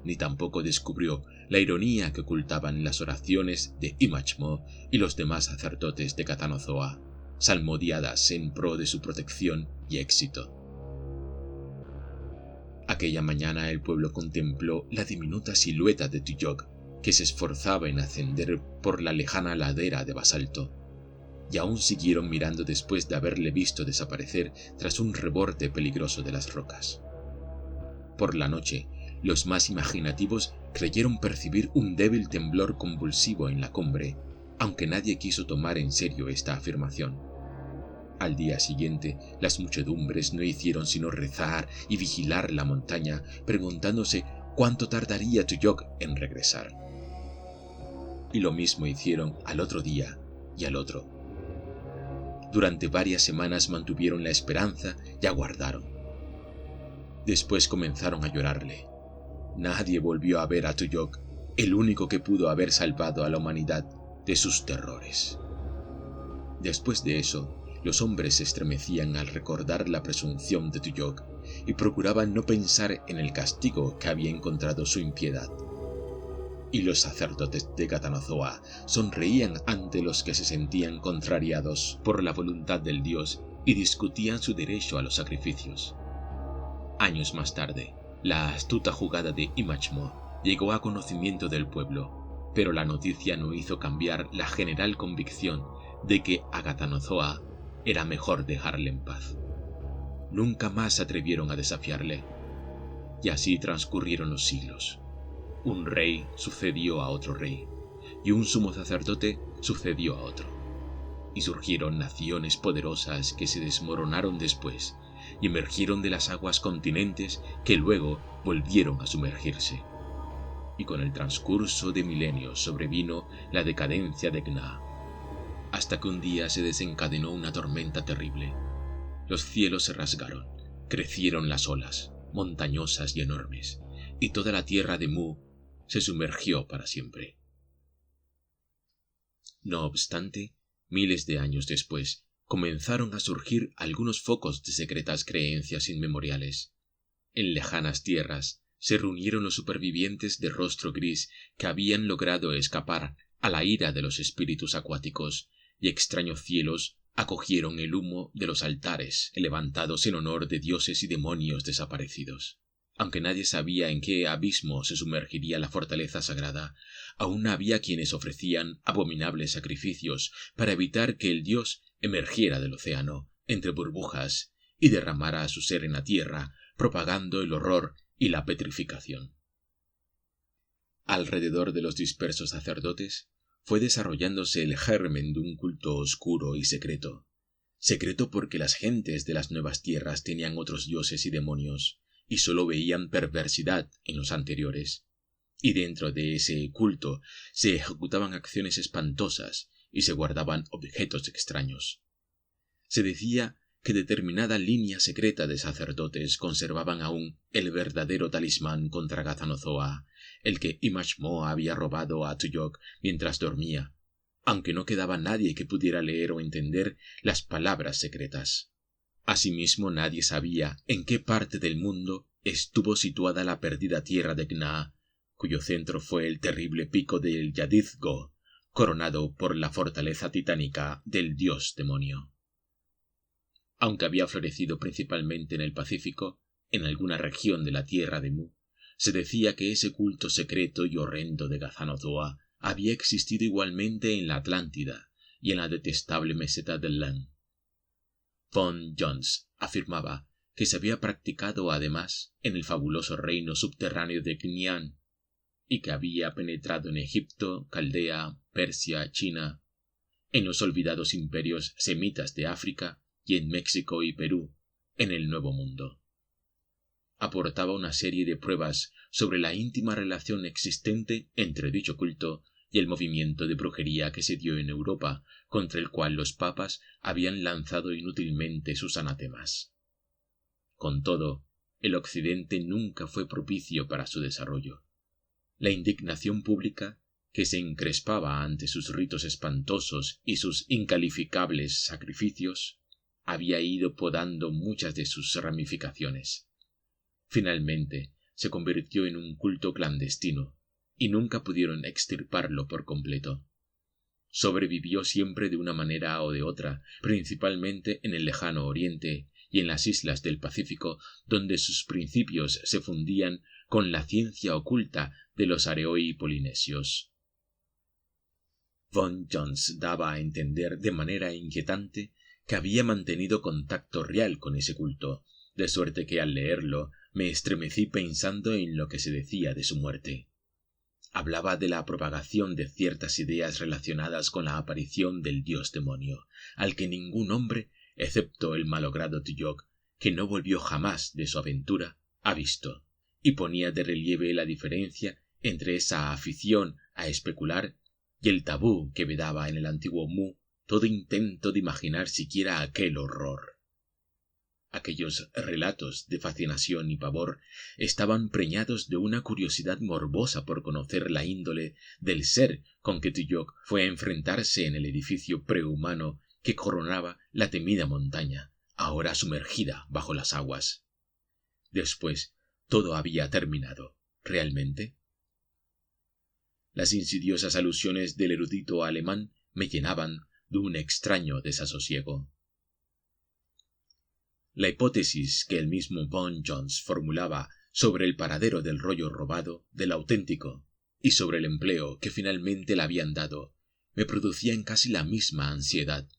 ni tampoco descubrió la ironía que ocultaban las oraciones de Imachmo y los demás sacerdotes de Katanozoa, salmodiadas en pro de su protección y éxito. Aquella mañana el pueblo contempló la diminuta silueta de Tuyok, que se esforzaba en ascender por la lejana ladera de basalto, y aún siguieron mirando después de haberle visto desaparecer tras un reborde peligroso de las rocas. Por la noche, los más imaginativos creyeron percibir un débil temblor convulsivo en la cumbre, aunque nadie quiso tomar en serio esta afirmación. Al día siguiente, las muchedumbres no hicieron sino rezar y vigilar la montaña, preguntándose cuánto tardaría Tuyok en regresar. Y lo mismo hicieron al otro día y al otro. Durante varias semanas mantuvieron la esperanza y aguardaron. Después comenzaron a llorarle. Nadie volvió a ver a Tuyok, el único que pudo haber salvado a la humanidad de sus terrores. Después de eso, los hombres se estremecían al recordar la presunción de Tuyok y procuraban no pensar en el castigo que había encontrado su impiedad. Y los sacerdotes de Katanozoa sonreían ante los que se sentían contrariados por la voluntad del dios y discutían su derecho a los sacrificios. Años más tarde, la astuta jugada de Imachmo llegó a conocimiento del pueblo, pero la noticia no hizo cambiar la general convicción de que a Katanozoa era mejor dejarle en paz. Nunca más se atrevieron a desafiarle. Y así transcurrieron los siglos. Un rey sucedió a otro rey, y un sumo sacerdote sucedió a otro. Y surgieron naciones poderosas que se desmoronaron después, y emergieron de las aguas continentes que luego volvieron a sumergirse. Y con el transcurso de milenios sobrevino la decadencia de Gna, hasta que un día se desencadenó una tormenta terrible. Los cielos se rasgaron, crecieron las olas, montañosas y enormes, y toda la tierra de Mu se sumergió para siempre. No obstante, miles de años después, comenzaron a surgir algunos focos de secretas creencias inmemoriales. En lejanas tierras se reunieron los supervivientes de rostro gris que habían logrado escapar a la ira de los espíritus acuáticos, y extraños cielos acogieron el humo de los altares levantados en honor de dioses y demonios desaparecidos. Aunque nadie sabía en qué abismo se sumergiría la fortaleza sagrada, aún había quienes ofrecían abominables sacrificios para evitar que el dios emergiera del océano entre burbujas y derramara su ser en la tierra, propagando el horror y la petrificación. Alrededor de los dispersos sacerdotes fue desarrollándose el germen de un culto oscuro y secreto. Secreto porque las gentes de las nuevas tierras tenían otros dioses y demonios, y sólo veían perversidad en los anteriores. Y dentro de ese culto se ejecutaban acciones espantosas y se guardaban objetos extraños. Se decía que determinada línea secreta de sacerdotes conservaban aún el verdadero talismán contra Gazanozoa, el que Imachmo había robado a Tuyok mientras dormía, aunque no quedaba nadie que pudiera leer o entender las palabras secretas. Asimismo, nadie sabía en qué parte del mundo estuvo situada la perdida tierra de Gna, cuyo centro fue el terrible pico del Yadizgo, coronado por la fortaleza titánica del dios demonio. Aunque había florecido principalmente en el Pacífico, en alguna región de la tierra de Mu, se decía que ese culto secreto y horrendo de Gazanozoa había existido igualmente en la Atlántida y en la detestable meseta del Lan. Von Jones afirmaba que se había practicado además en el fabuloso reino subterráneo de Qinyan, y que había penetrado en Egipto, Caldea, Persia, China, en los olvidados imperios semitas de África y en México y Perú, en el Nuevo Mundo. Aportaba una serie de pruebas sobre la íntima relación existente entre dicho culto y el movimiento de brujería que se dio en Europa, contra el cual los papas habían lanzado inútilmente sus anatemas. Con todo, el Occidente nunca fue propicio para su desarrollo. La indignación pública, que se encrespaba ante sus ritos espantosos y sus incalificables sacrificios, había ido podando muchas de sus ramificaciones. Finalmente, se convirtió en un culto clandestino, y nunca pudieron extirparlo por completo. Sobrevivió siempre de una manera o de otra, principalmente en el lejano Oriente y en las islas del Pacífico, donde sus principios se fundían con la ciencia oculta de los Areoi polinesios. Von Jones daba a entender de manera inquietante que había mantenido contacto real con ese culto, de suerte que al leerlo me estremecí pensando en lo que se decía de su muerte. Hablaba de la propagación de ciertas ideas relacionadas con la aparición del dios demonio, al que ningún hombre, excepto el malogrado Tuyok, que no volvió jamás de su aventura, ha visto, y ponía de relieve la diferencia entre esa afición a especular y el tabú que vedaba en el antiguo Mu todo intento de imaginar siquiera aquel horror. Aquellos relatos de fascinación y pavor estaban preñados de una curiosidad morbosa por conocer la índole del ser con que Tuyok fue a enfrentarse en el edificio prehumano que coronaba la temida montaña, ahora sumergida bajo las aguas. Después, todo había terminado, ¿realmente? Las insidiosas alusiones del erudito alemán me llenaban de un extraño desasosiego. La hipótesis que el mismo Von Jones formulaba sobre el paradero del rollo robado del auténtico y sobre el empleo que finalmente le habían dado me producía en casi la misma ansiedad.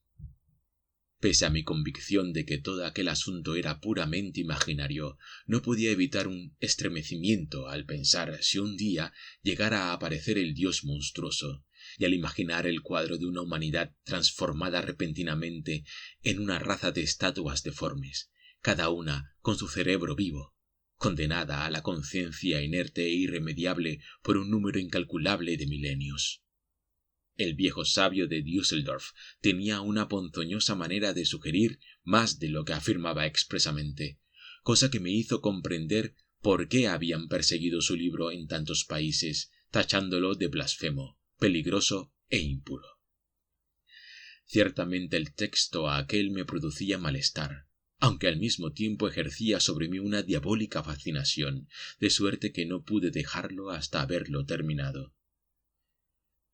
Pese a mi convicción de que todo aquel asunto era puramente imaginario, no podía evitar un estremecimiento al pensar si un día llegara a aparecer el dios monstruoso, y al imaginar el cuadro de una humanidad transformada repentinamente en una raza de estatuas deformes, cada una con su cerebro vivo, condenada a la conciencia inerte e irremediable por un número incalculable de milenios. El viejo sabio de Düsseldorf tenía una ponzoñosa manera de sugerir más de lo que afirmaba expresamente, cosa que me hizo comprender por qué habían perseguido su libro en tantos países, tachándolo de blasfemo, peligroso e impuro. Ciertamente el texto a aquel me producía malestar, aunque al mismo tiempo ejercía sobre mí una diabólica fascinación, de suerte que no pude dejarlo hasta haberlo terminado.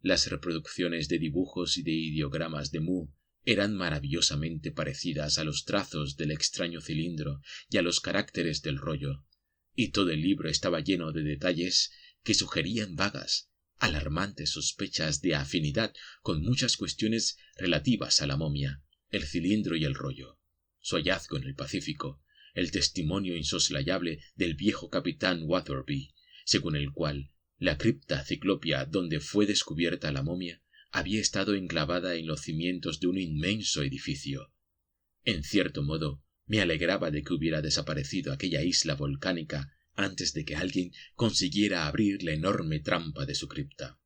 Las reproducciones de dibujos y de ideogramas de Mu eran maravillosamente parecidas a los trazos del extraño cilindro y a los caracteres del rollo, y todo el libro estaba lleno de detalles que sugerían vagas, alarmantes sospechas de afinidad con muchas cuestiones relativas a la momia, el cilindro y el rollo, su hallazgo en el Pacífico, el testimonio insoslayable del viejo capitán Watherby, según el cual la cripta ciclopia donde fue descubierta la momia había estado enclavada en los cimientos de un inmenso edificio. En cierto modo, me alegraba de que hubiera desaparecido aquella isla volcánica antes de que alguien consiguiera abrir la enorme trampa de su cripta.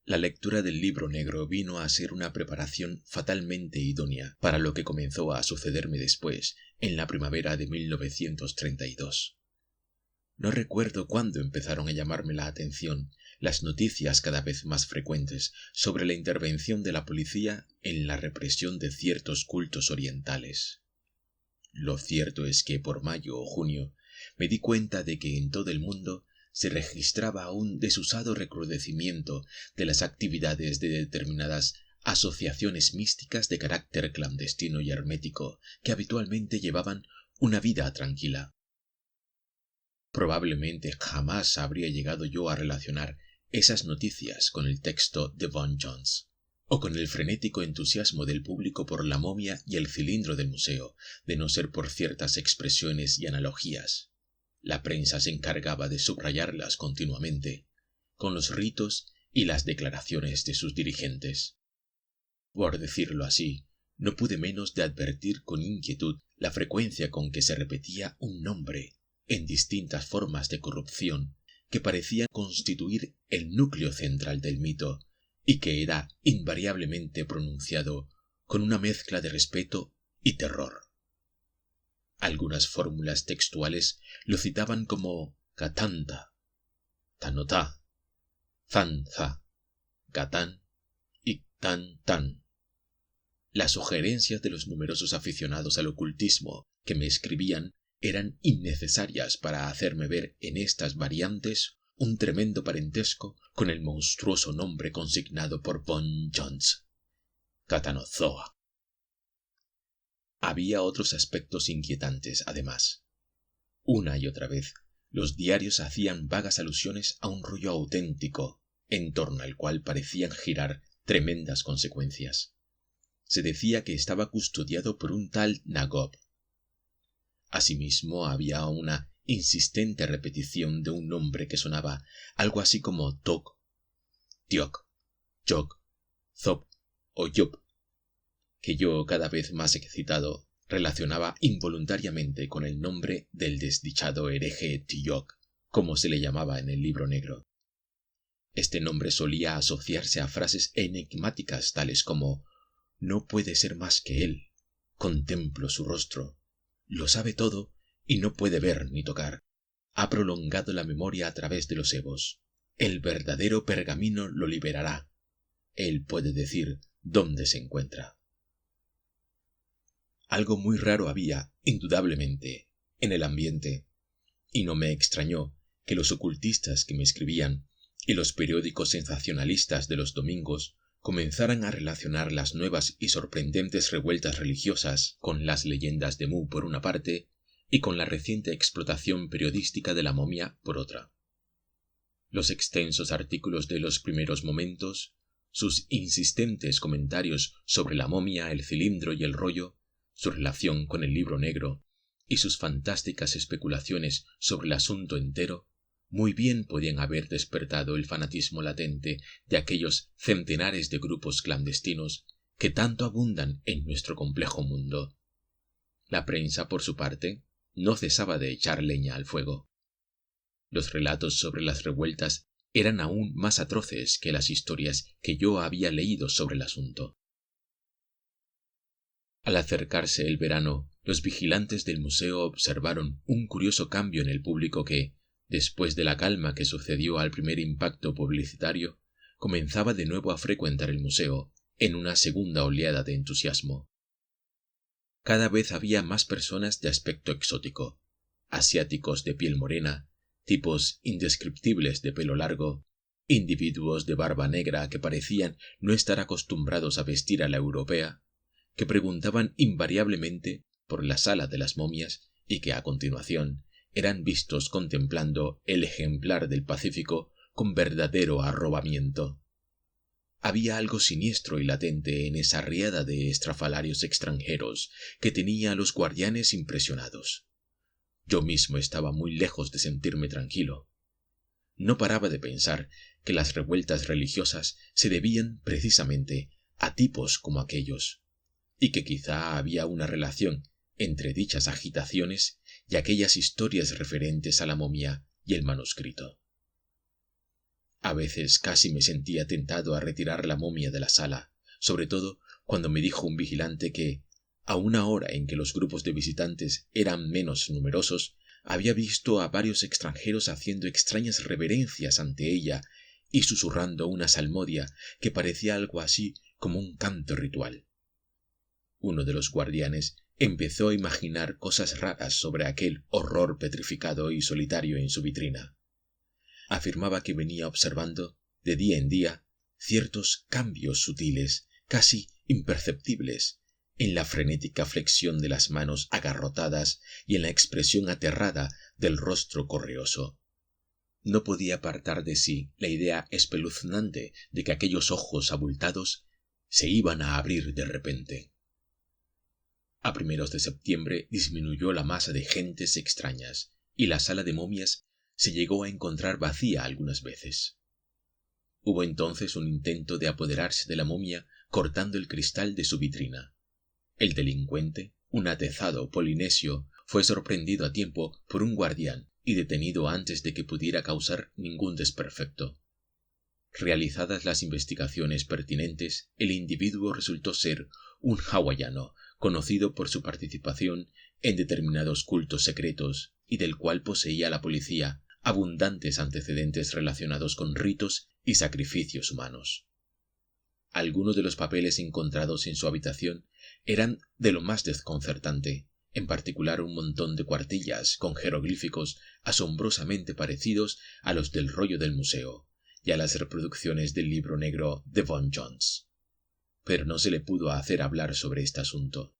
La lectura del libro negro vino a ser una preparación fatalmente idónea para lo que comenzó a sucederme después, en la primavera de 1932. No recuerdo cuándo empezaron a llamarme la atención las noticias cada vez más frecuentes sobre la intervención de la policía en la represión de ciertos cultos orientales. Lo cierto es que por mayo o junio me di cuenta de que en todo el mundo se registraba un desusado recrudecimiento de las actividades de determinadas asociaciones místicas de carácter clandestino y hermético que habitualmente llevaban una vida tranquila. Probablemente jamás habría llegado yo a relacionar esas noticias con el texto de Von Jones, o con el frenético entusiasmo del público por la momia y el cilindro del museo, de no ser por ciertas expresiones y analogías. La prensa se encargaba de subrayarlas continuamente, con los ritos y las declaraciones de sus dirigentes. Por decirlo así, no pude menos de advertir con inquietud la frecuencia con que se repetía un nombre, en distintas formas de corrupción, que parecían constituir el núcleo central del mito, y que era invariablemente pronunciado con una mezcla de respeto y terror. Algunas fórmulas textuales lo citaban como Gatanta, Tanotá, Zanza, Gatán y Tan. Las sugerencias de los numerosos aficionados al ocultismo que me escribían eran innecesarias para hacerme ver en estas variantes un tremendo parentesco con el monstruoso nombre consignado por Von Jones, Catanozoa. Había otros aspectos inquietantes, además. Una y otra vez, los diarios hacían vagas alusiones a un rollo auténtico, en torno al cual parecían girar tremendas consecuencias. Se decía que estaba custodiado por un tal Nagob. Asimismo, había una insistente repetición de un nombre que sonaba algo así como Tok, Tiok, Jok, Zop o Yup, que yo, cada vez más excitado, relacionaba involuntariamente con el nombre del desdichado hereje Tiyok, como se le llamaba en el libro negro. Este nombre solía asociarse a frases enigmáticas tales como «No puede ser más que él, contemplo su rostro, lo sabe todo y no puede ver ni tocar, ha prolongado la memoria a través de los ebos, el verdadero pergamino lo liberará, él puede decir dónde se encuentra». Algo muy raro había, indudablemente, en el ambiente, y no me extrañó que los ocultistas que me escribían y los periódicos sensacionalistas de los domingos comenzaran a relacionar las nuevas y sorprendentes revueltas religiosas con las leyendas de Mu por una parte y con la reciente explotación periodística de la momia por otra. Los extensos artículos de los primeros momentos, sus insistentes comentarios sobre la momia, el cilindro y el rollo, su relación con el libro negro y sus fantásticas especulaciones sobre el asunto entero, muy bien podían haber despertado el fanatismo latente de aquellos centenares de grupos clandestinos que tanto abundan en nuestro complejo mundo. La prensa, por su parte, no cesaba de echar leña al fuego. Los relatos sobre las revueltas eran aún más atroces que las historias que yo había leído sobre el asunto. Al acercarse el verano, los vigilantes del museo observaron un curioso cambio en el público que, después de la calma que sucedió al primer impacto publicitario, comenzaba de nuevo a frecuentar el museo en una segunda oleada de entusiasmo. Cada vez había más personas de aspecto exótico, asiáticos de piel morena, tipos indescriptibles de pelo largo, individuos de barba negra que parecían no estar acostumbrados a vestir a la europea, que preguntaban invariablemente por la sala de las momias y que a continuación eran vistos contemplando el ejemplar del Pacífico con verdadero arrobamiento. Había algo siniestro y latente en esa riada de estrafalarios extranjeros que tenía a los guardianes impresionados. Yo mismo estaba muy lejos de sentirme tranquilo. No paraba de pensar que las revueltas religiosas se debían precisamente a tipos como aquellos, y que quizá había una relación entre dichas agitaciones y aquellas historias referentes a la momia y el manuscrito. A veces casi me sentía tentado a retirar la momia de la sala, sobre todo cuando me dijo un vigilante que, a una hora en que los grupos de visitantes eran menos numerosos, había visto a varios extranjeros haciendo extrañas reverencias ante ella y susurrando una salmodia que parecía algo así como un canto ritual. Uno de los guardianes empezó a imaginar cosas raras sobre aquel horror petrificado y solitario en su vitrina. Afirmaba que venía observando, de día en día, ciertos cambios sutiles, casi imperceptibles, en la frenética flexión de las manos agarrotadas y en la expresión aterrada del rostro correoso. No podía apartar de sí la idea espeluznante de que aquellos ojos abultados se iban a abrir de repente. A primeros de septiembre disminuyó la masa de gentes extrañas, y la sala de momias se llegó a encontrar vacía algunas veces. Hubo entonces un intento de apoderarse de la momia cortando el cristal de su vitrina. El delincuente, un atezado polinesio, fue sorprendido a tiempo por un guardián y detenido antes de que pudiera causar ningún desperfecto. Realizadas las investigaciones pertinentes, el individuo resultó ser un hawaiano, conocido por su participación en determinados cultos secretos y del cual poseía la policía abundantes antecedentes relacionados con ritos y sacrificios humanos. Algunos de los papeles encontrados en su habitación eran de lo más desconcertante, en particular un montón de cuartillas con jeroglíficos asombrosamente parecidos a los del rollo del museo y a las reproducciones del libro negro de Von Jones. Pero no se le pudo hacer hablar sobre este asunto.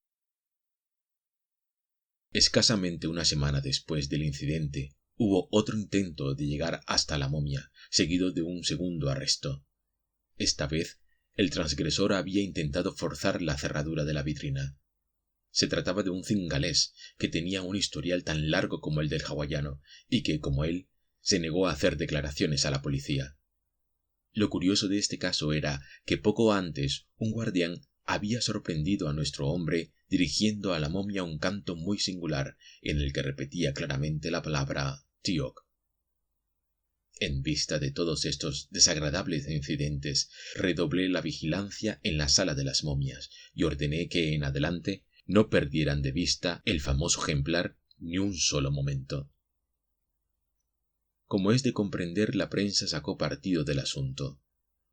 Escasamente una semana después del incidente, hubo otro intento de llegar hasta la momia, seguido de un segundo arresto. Esta vez, el transgresor había intentado forzar la cerradura de la vitrina. Se trataba de un cingalés que tenía un historial tan largo como el del hawaiano y que, como él, se negó a hacer declaraciones a la policía. Lo curioso de este caso era que poco antes un guardián había sorprendido a nuestro hombre dirigiendo a la momia un canto muy singular en el que repetía claramente la palabra Tiok. En vista de todos estos desagradables incidentes, redoblé la vigilancia en la sala de las momias y ordené que en adelante no perdieran de vista el famoso ejemplar ni un solo momento. Como es de comprender, la prensa sacó partido del asunto.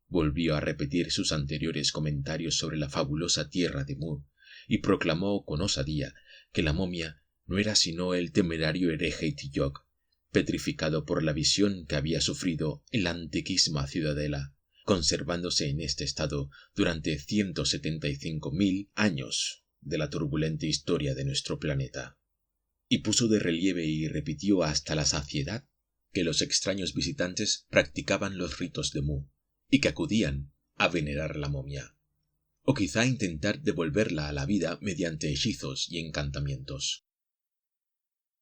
Volvió a repetir sus anteriores comentarios sobre la fabulosa tierra de Mu y proclamó con osadía que la momia no era sino el temerario hereje Tiyok, petrificado por la visión que había sufrido en la antiquísima ciudadela, conservándose en este estado durante 175.000 años de la turbulenta historia de nuestro planeta. Y puso de relieve y repitió hasta la saciedad que los extraños visitantes practicaban los ritos de Mu y que acudían a venerar la momia, o quizá intentar devolverla a la vida mediante hechizos y encantamientos.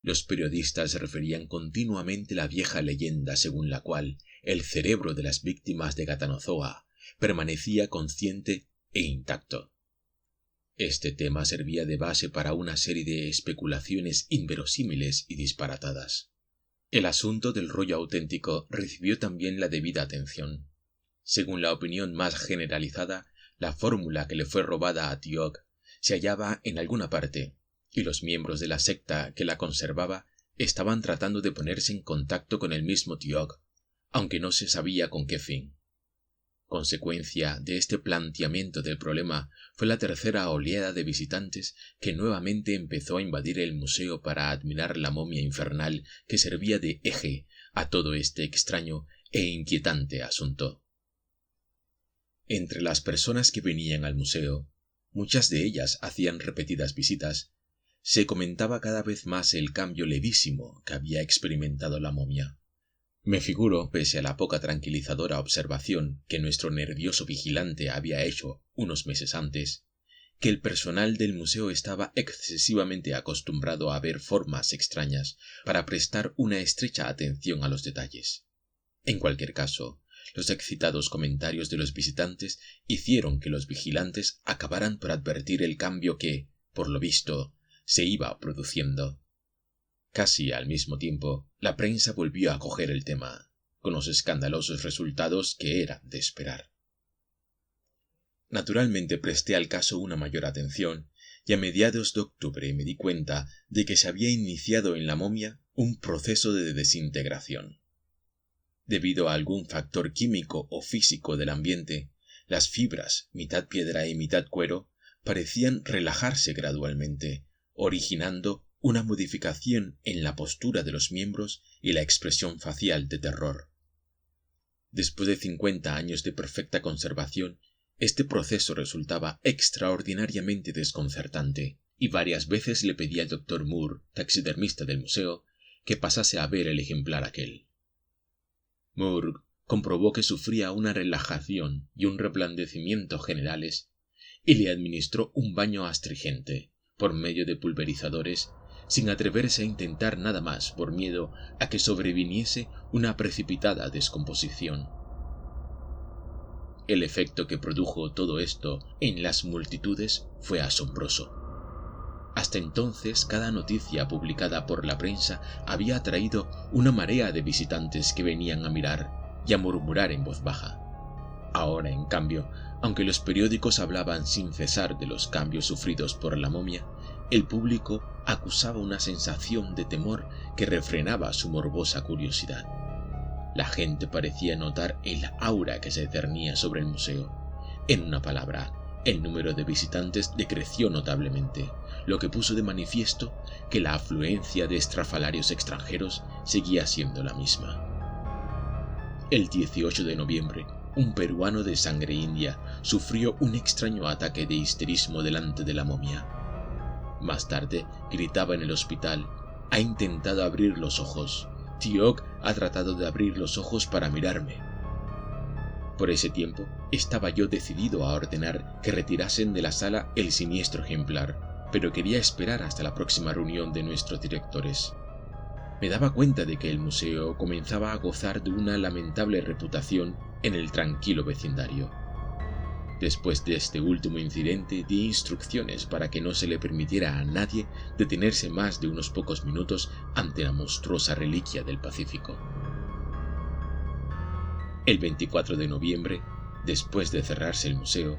Los periodistas referían continuamente la vieja leyenda según la cual el cerebro de las víctimas de Gatanozoa permanecía consciente e intacto. Este tema servía de base para una serie de especulaciones inverosímiles y disparatadas. El asunto del rollo auténtico recibió también la debida atención. Según la opinión más generalizada, la fórmula que le fue robada a Tiok se hallaba en alguna parte, y los miembros de la secta que la conservaba estaban tratando de ponerse en contacto con el mismo Tiok, aunque no se sabía con qué fin. Consecuencia de este planteamiento del problema fue la tercera oleada de visitantes que nuevamente empezó a invadir el museo para admirar la momia infernal que servía de eje a todo este extraño e inquietante asunto. Entre las personas que venían al museo, muchas de ellas hacían repetidas visitas, se comentaba cada vez más el cambio levísimo que había experimentado la momia. Me figuro, pese a la poca tranquilizadora observación que nuestro nervioso vigilante había hecho unos meses antes, que el personal del museo estaba excesivamente acostumbrado a ver formas extrañas para prestar una estrecha atención a los detalles. En cualquier caso, los excitados comentarios de los visitantes hicieron que los vigilantes acabaran por advertir el cambio que, por lo visto, se iba produciendo. Casi al mismo tiempo, la prensa volvió a coger el tema, con los escandalosos resultados que era de esperar. Naturalmente presté al caso una mayor atención, y a mediados de octubre me di cuenta de que se había iniciado en la momia un proceso de desintegración. Debido a algún factor químico o físico del ambiente, las fibras, mitad piedra y mitad cuero, parecían relajarse gradualmente, originando una modificación en la postura de los miembros y la expresión facial de terror. Después de 50 años de perfecta conservación, este proceso resultaba extraordinariamente desconcertante, y varias veces le pedí al Dr. Moore, taxidermista del museo, que pasase a ver el ejemplar aquel. Moore comprobó que sufría una relajación y un reblandecimiento generales, y le administró un baño astringente, por medio de pulverizadores, sin atreverse a intentar nada más por miedo a que sobreviniese una precipitada descomposición. El efecto que produjo todo esto en las multitudes fue asombroso. Hasta entonces cada noticia publicada por la prensa había atraído una marea de visitantes que venían a mirar y a murmurar en voz baja. Ahora, en cambio, aunque los periódicos hablaban sin cesar de los cambios sufridos por la momia, el público acusaba una sensación de temor que refrenaba su morbosa curiosidad. La gente parecía notar el aura que se cernía sobre el museo. En una palabra, el número de visitantes decreció notablemente, lo que puso de manifiesto que la afluencia de estrafalarios extranjeros seguía siendo la misma. El 18 de noviembre, un peruano de sangre india sufrió un extraño ataque de histerismo delante de la momia. Más tarde gritaba en el hospital: «Ha intentado abrir los ojos. Tiok ha tratado de abrir los ojos para mirarme». Por ese tiempo estaba yo decidido a ordenar que retirasen de la sala el siniestro ejemplar, pero quería esperar hasta la próxima reunión de nuestros directores. Me daba cuenta de que el museo comenzaba a gozar de una lamentable reputación en el tranquilo vecindario. Después de este último incidente, di instrucciones para que no se le permitiera a nadie detenerse más de unos pocos minutos ante la monstruosa reliquia del Pacífico. El 24 de noviembre, después de cerrarse el museo,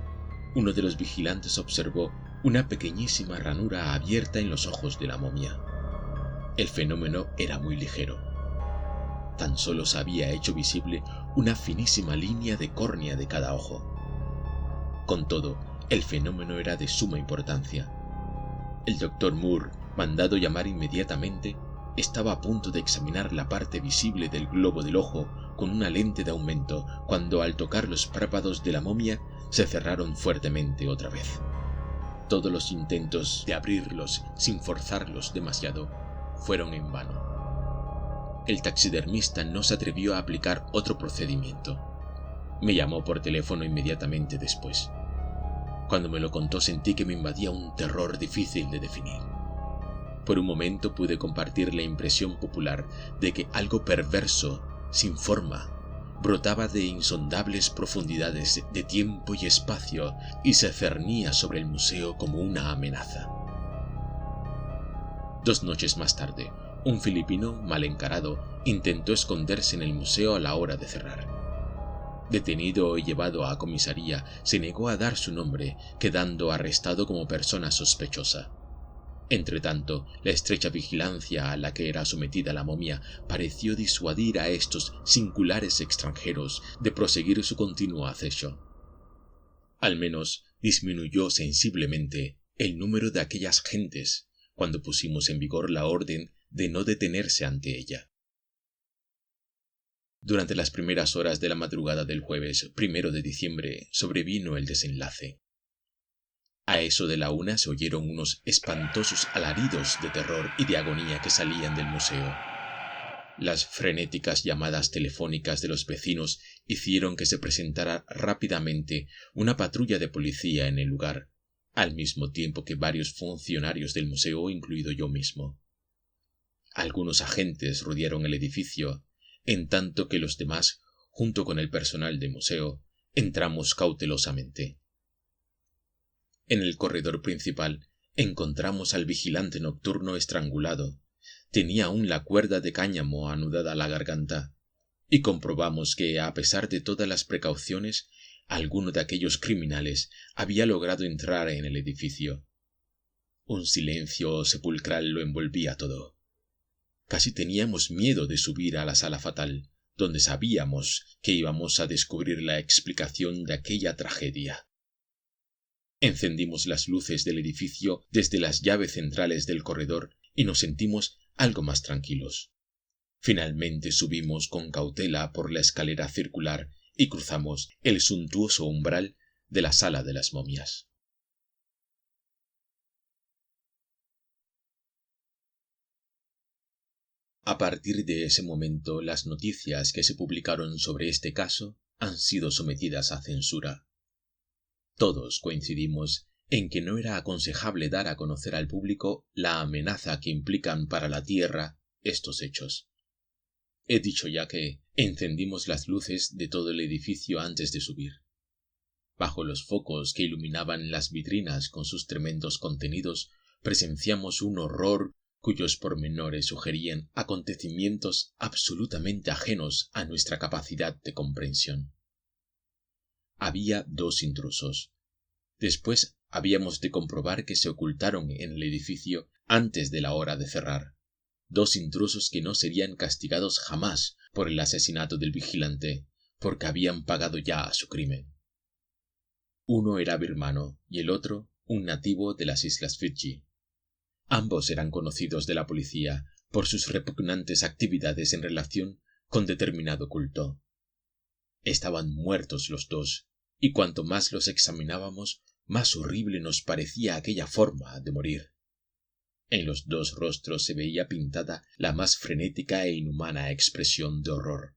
uno de los vigilantes observó una pequeñísima ranura abierta en los ojos de la momia. El fenómeno era muy ligero. Tan solo se había hecho visible una finísima línea de córnea de cada ojo. Con todo, el fenómeno era de suma importancia. El Dr. Moore, mandado llamar inmediatamente, estaba a punto de examinar la parte visible del globo del ojo con una lente de aumento cuando, al tocar los párpados de la momia, se cerraron fuertemente otra vez. Todos los intentos de abrirlos sin forzarlos demasiado fueron en vano. El taxidermista no se atrevió a aplicar otro procedimiento. Me llamó por teléfono inmediatamente después. Cuando me lo contó sentí que me invadía un terror difícil de definir. Por un momento pude compartir la impresión popular de que algo perverso, sin forma, brotaba de insondables profundidades de tiempo y espacio y se cernía sobre el museo como una amenaza. 2 noches más tarde, un filipino mal encarado intentó esconderse en el museo a la hora de cerrar. Detenido y llevado a comisaría, se negó a dar su nombre, quedando arrestado como persona sospechosa. Entretanto, la estrecha vigilancia a la que era sometida la momia pareció disuadir a estos singulares extranjeros de proseguir su continuo acecho. Al menos disminuyó sensiblemente el número de aquellas gentes cuando pusimos en vigor la orden de no detenerse ante ella. Durante las primeras horas de la madrugada del jueves 1 de diciembre sobrevino el desenlace. A eso de la 1 se oyeron unos espantosos alaridos de terror y de agonía que salían del museo. Las frenéticas llamadas telefónicas de los vecinos hicieron que se presentara rápidamente una patrulla de policía en el lugar, al mismo tiempo que varios funcionarios del museo, incluido yo mismo. Algunos agentes rodearon el edificio, en tanto que los demás, junto con el personal del museo, entramos cautelosamente. En el corredor principal encontramos al vigilante nocturno estrangulado. Tenía aún la cuerda de cáñamo anudada a la garganta, y comprobamos que, a pesar de todas las precauciones, alguno de aquellos criminales había logrado entrar en el edificio. Un silencio sepulcral lo envolvía todo. Casi teníamos miedo de subir a la sala fatal, donde sabíamos que íbamos a descubrir la explicación de aquella tragedia. Encendimos las luces del edificio desde las llaves centrales del corredor y nos sentimos algo más tranquilos. Finalmente subimos con cautela por la escalera circular y cruzamos el suntuoso umbral de la sala de las momias. A partir de ese momento, las noticias que se publicaron sobre este caso han sido sometidas a censura. Todos coincidimos en que no era aconsejable dar a conocer al público la amenaza que implican para la Tierra estos hechos. He dicho ya que encendimos las luces de todo el edificio antes de subir. Bajo los focos que iluminaban las vitrinas con sus tremendos contenidos, presenciamos un horror cuyos pormenores sugerían acontecimientos absolutamente ajenos a nuestra capacidad de comprensión. Había 2 intrusos. Después habíamos de comprobar que se ocultaron en el edificio antes de la hora de cerrar. 2 intrusos que no serían castigados jamás por el asesinato del vigilante, porque habían pagado ya a su crimen. Uno era birmano y el otro un nativo de las Islas Fiji. Ambos eran conocidos de la policía por sus repugnantes actividades en relación con determinado culto. Estaban muertos los 2, y cuanto más los examinábamos, más horrible nos parecía aquella forma de morir. En los 2 rostros se veía pintada la más frenética e inhumana expresión de horror.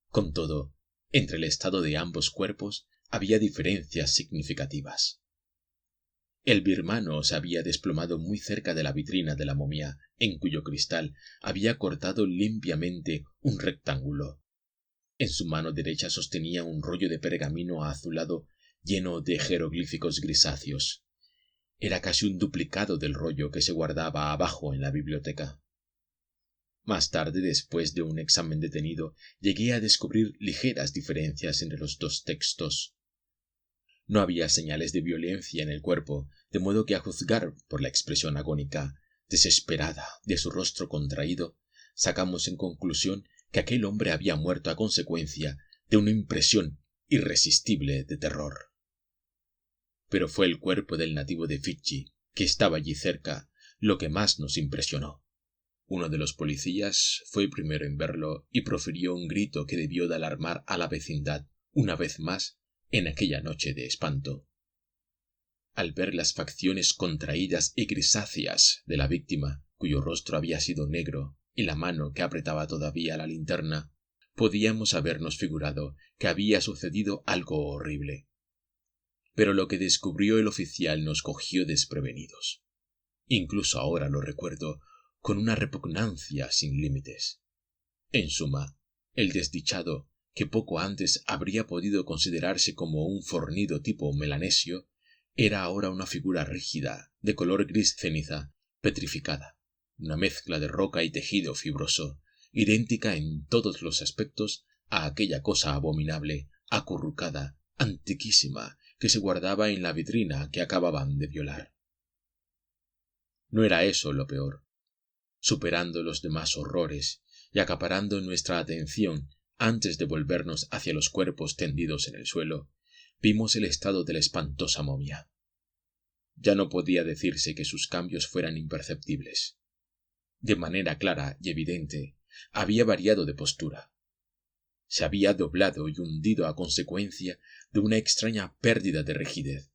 Con todo, entre el estado de ambos cuerpos había diferencias significativas. El birmano se había desplomado muy cerca de la vitrina de la momia, en cuyo cristal había cortado limpiamente un rectángulo. En su mano derecha sostenía un rollo de pergamino azulado lleno de jeroglíficos grisáceos. Era casi un duplicado del rollo que se guardaba abajo en la biblioteca. Más tarde, después de un examen detenido, llegué a descubrir ligeras diferencias entre los 2 textos. No había señales de violencia en el cuerpo, de modo que, a juzgar por la expresión agónica, desesperada de su rostro contraído, sacamos en conclusión que aquel hombre había muerto a consecuencia de una impresión irresistible de terror. Pero fue el cuerpo del nativo de Fiji, que estaba allí cerca, lo que más nos impresionó. Uno de los policías fue el primero en verlo y profirió un grito que debió de alarmar a la vecindad una vez más en aquella noche de espanto. Al ver las facciones contraídas y grisáceas de la víctima, cuyo rostro había sido negro, y la mano que apretaba todavía la linterna, podíamos habernos figurado que había sucedido algo horrible. Pero lo que descubrió el oficial nos cogió desprevenidos. Incluso ahora lo recuerdo con una repugnancia sin límites. En suma, el desdichado, que poco antes habría podido considerarse como un fornido tipo melanesio, era ahora una figura rígida, de color gris ceniza, petrificada, una mezcla de roca y tejido fibroso, idéntica en todos los aspectos a aquella cosa abominable, acurrucada, antiquísima, que se guardaba en la vitrina que acababan de violar. No era eso lo peor. Superando los demás horrores y acaparando nuestra atención antes de volvernos hacia los cuerpos tendidos en el suelo, vimos el estado de la espantosa momia. Ya no podía decirse que sus cambios fueran imperceptibles. De manera clara y evidente, había variado de postura. Se había doblado y hundido a consecuencia de una extraña pérdida de rigidez.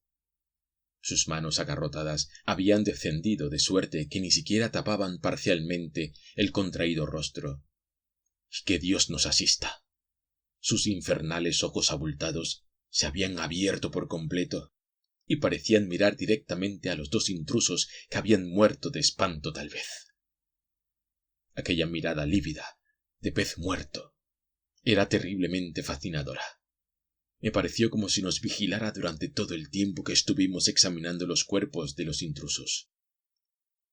Sus manos agarrotadas habían descendido de suerte que ni siquiera tapaban parcialmente el contraído rostro. ¡Que Dios nos asista! Sus infernales ojos abultados se habían abierto por completo y parecían mirar directamente a los dos intrusos que habían muerto de espanto tal vez. Aquella mirada lívida, de pez muerto, era terriblemente fascinadora. Me pareció como si nos vigilara durante todo el tiempo que estuvimos examinando los cuerpos de los intrusos.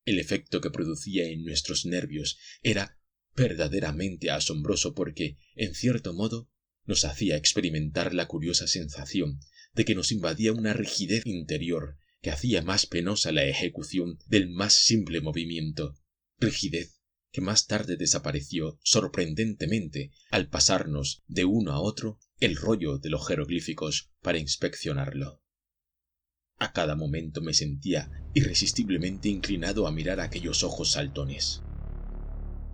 El efecto que producía en nuestros nervios era verdaderamente asombroso porque, en cierto modo, nos hacía experimentar la curiosa sensación de que nos invadía una rigidez interior que hacía más penosa la ejecución del más simple movimiento, rigidez que más tarde desapareció sorprendentemente al pasarnos de uno a otro el rollo de los jeroglíficos para inspeccionarlo. A cada momento me sentía irresistiblemente inclinado a mirar aquellos ojos saltones.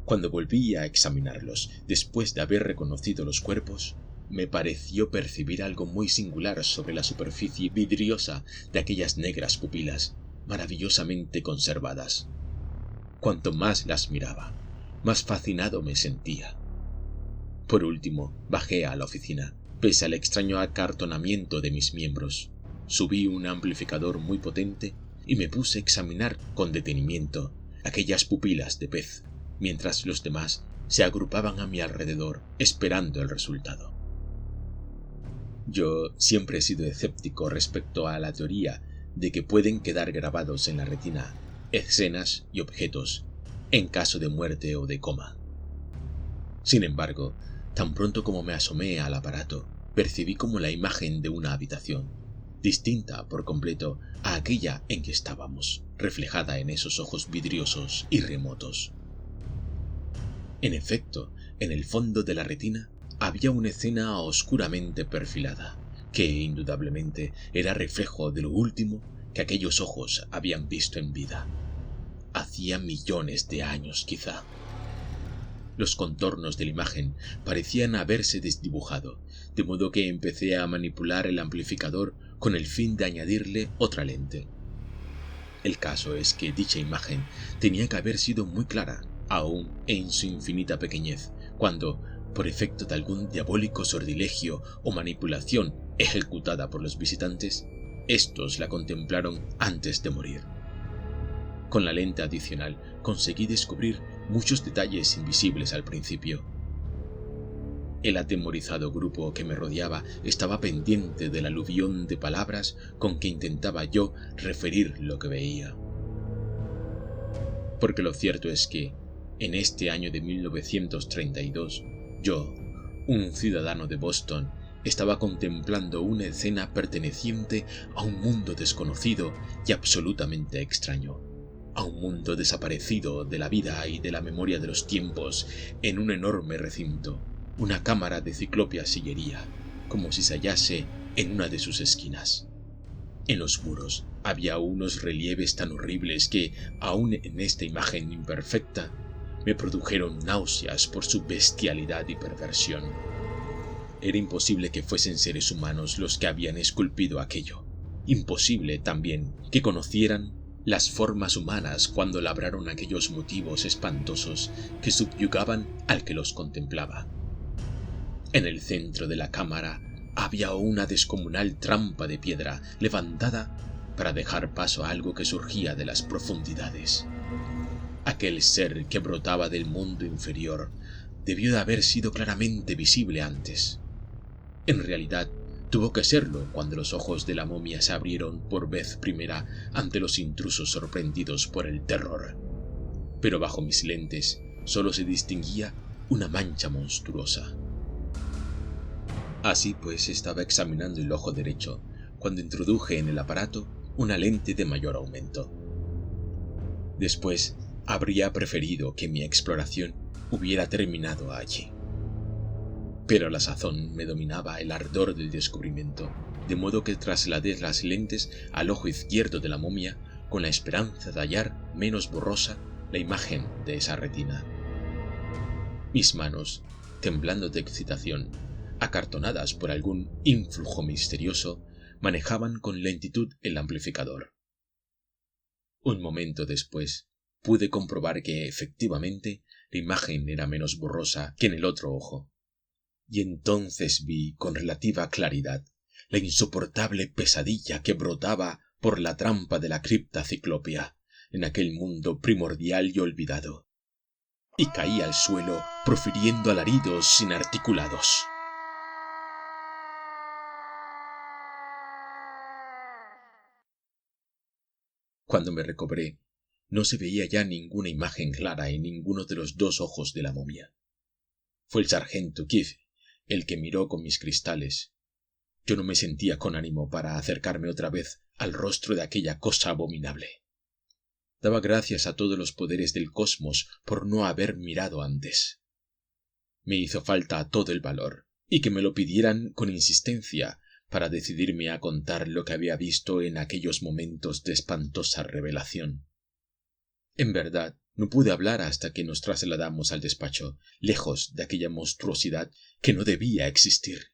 Cuando volví a examinarlos, después de haber reconocido los cuerpos, me pareció percibir algo muy singular sobre la superficie vidriosa de aquellas negras pupilas, maravillosamente conservadas. Cuanto más las miraba, más fascinado me sentía. Por último, bajé a la oficina, pese al extraño acartonamiento de mis miembros. Subí un amplificador muy potente y me puse a examinar con detenimiento aquellas pupilas de pez, mientras los demás se agrupaban a mi alrededor esperando el resultado. Yo siempre he sido escéptico respecto a la teoría de que pueden quedar grabados en la retina escenas y objetos en caso de muerte o de coma. Sin embargo, tan pronto como me asomé al aparato, percibí como la imagen de una habitación, distinta por completo a aquella en que estábamos, reflejada en esos ojos vidriosos y remotos. En efecto, en el fondo de la retina había una escena oscuramente perfilada, que indudablemente era reflejo de lo último que aquellos ojos habían visto en vida. Hacía millones de años, quizá. Los contornos de la imagen parecían haberse desdibujado, de modo que empecé a manipular el amplificador con el fin de añadirle otra lente. El caso es que dicha imagen tenía que haber sido muy clara, aún en su infinita pequeñez, cuando, por efecto de algún diabólico sortilegio o manipulación ejecutada por los visitantes, éstos la contemplaron antes de morir. Con la lente adicional conseguí descubrir muchos detalles invisibles al principio. El atemorizado grupo que me rodeaba estaba pendiente del aluvión de palabras con que intentaba yo referir lo que veía. Porque lo cierto es que, en este año de 1932, yo, un ciudadano de Boston, estaba contemplando una escena perteneciente a un mundo desconocido y absolutamente extraño, a un mundo desaparecido de la vida y de la memoria de los tiempos en un enorme recinto, una cámara de ciclópea sillería, como si se hallase en una de sus esquinas. En los muros había unos relieves tan horribles que, aun en esta imagen imperfecta, me produjeron náuseas por su bestialidad y perversión. Era imposible que fuesen seres humanos los que habían esculpido aquello. Imposible también que conocieran las formas humanas cuando labraron aquellos motivos espantosos que subyugaban al que los contemplaba. En el centro de la cámara había una descomunal trampa de piedra levantada para dejar paso a algo que surgía de las profundidades. Aquel ser que brotaba del mundo inferior debió de haber sido claramente visible antes. En realidad, tuvo que serlo cuando los ojos de la momia se abrieron por vez primera ante los intrusos sorprendidos por el terror. Pero bajo mis lentes solo se distinguía una mancha monstruosa. Así pues estaba examinando el ojo derecho cuando introduje en el aparato una lente de mayor aumento. Después habría preferido que mi exploración hubiera terminado allí. Pero a la sazón me dominaba el ardor del descubrimiento, de modo que trasladé las lentes al ojo izquierdo de la momia con la esperanza de hallar menos borrosa la imagen de esa retina. Mis manos, temblando de excitación, acartonadas por algún influjo misterioso, manejaban con lentitud el amplificador. Un momento después pude comprobar que, efectivamente, la imagen era menos borrosa que en el otro ojo. Y entonces vi con relativa claridad la insoportable pesadilla que brotaba por la trampa de la cripta ciclópea en aquel mundo primordial y olvidado, y caí al suelo profiriendo alaridos inarticulados. Cuando me recobré, no se veía ya ninguna imagen clara en ninguno de los dos ojos de la momia. Fue el sargento Keith el que miró con mis cristales. Yo no me sentía con ánimo para acercarme otra vez al rostro de aquella cosa abominable. Daba gracias a todos los poderes del cosmos por no haber mirado antes. Me hizo falta todo el valor, y que me lo pidieran con insistencia, para decidirme a contar lo que había visto en aquellos momentos de espantosa revelación. En verdad, no pude hablar hasta que nos trasladamos al despacho, lejos de aquella monstruosidad que no debía existir.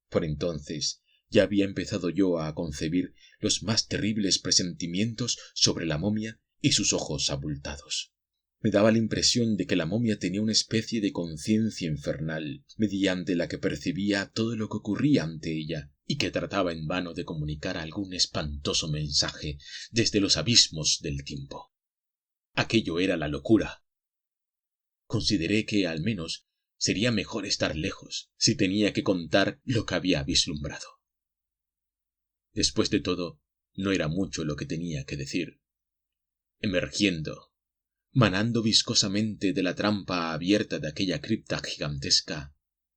Por entonces ya había empezado yo a concebir los más terribles presentimientos sobre la momia y sus ojos abultados. Me daba la impresión de que la momia tenía una especie de conciencia infernal, mediante la que percibía todo lo que ocurría ante ella, y que trataba en vano de comunicar algún espantoso mensaje desde los abismos del tiempo. Aquello era la locura. Consideré que, al menos, sería mejor estar lejos si tenía que contar lo que había vislumbrado. Después de todo, no era mucho lo que tenía que decir. Emergiendo, manando viscosamente de la trampa abierta de aquella cripta gigantesca,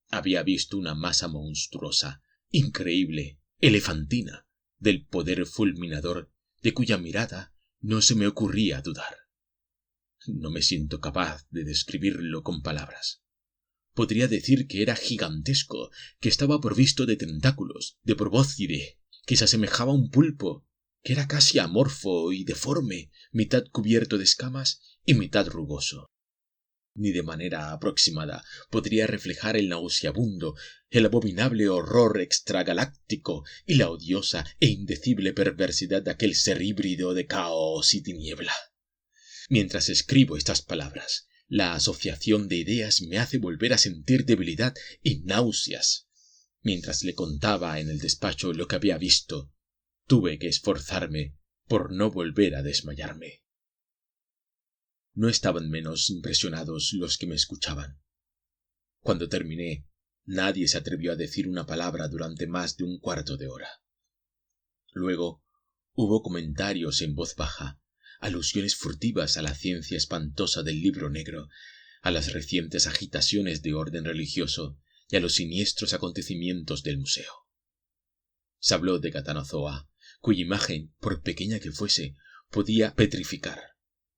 había visto una masa monstruosa, increíble, elefantina, del poder fulminador de cuya mirada no se me ocurría dudar. No me siento capaz de describirlo con palabras. Podría decir que era gigantesco, que estaba provisto de tentáculos, de probóscide, que se asemejaba a un pulpo, que era casi amorfo y deforme, mitad cubierto de escamas y mitad rugoso. Ni de manera aproximada podría reflejar el nauseabundo, el abominable horror extragaláctico y la odiosa e indecible perversidad de aquel ser híbrido de caos y tiniebla. Mientras escribo estas palabras, la asociación de ideas me hace volver a sentir debilidad y náuseas. Mientras le contaba en el despacho lo que había visto, tuve que esforzarme por no volver a desmayarme. No estaban menos impresionados los que me escuchaban. Cuando terminé, nadie se atrevió a decir una palabra durante más de un cuarto de hora. Luego hubo comentarios en voz baja, alusiones furtivas a la ciencia espantosa del libro negro, a las recientes agitaciones de orden religioso y a los siniestros acontecimientos del museo. Se habló de Gatanozoa, cuya imagen, por pequeña que fuese, podía petrificar,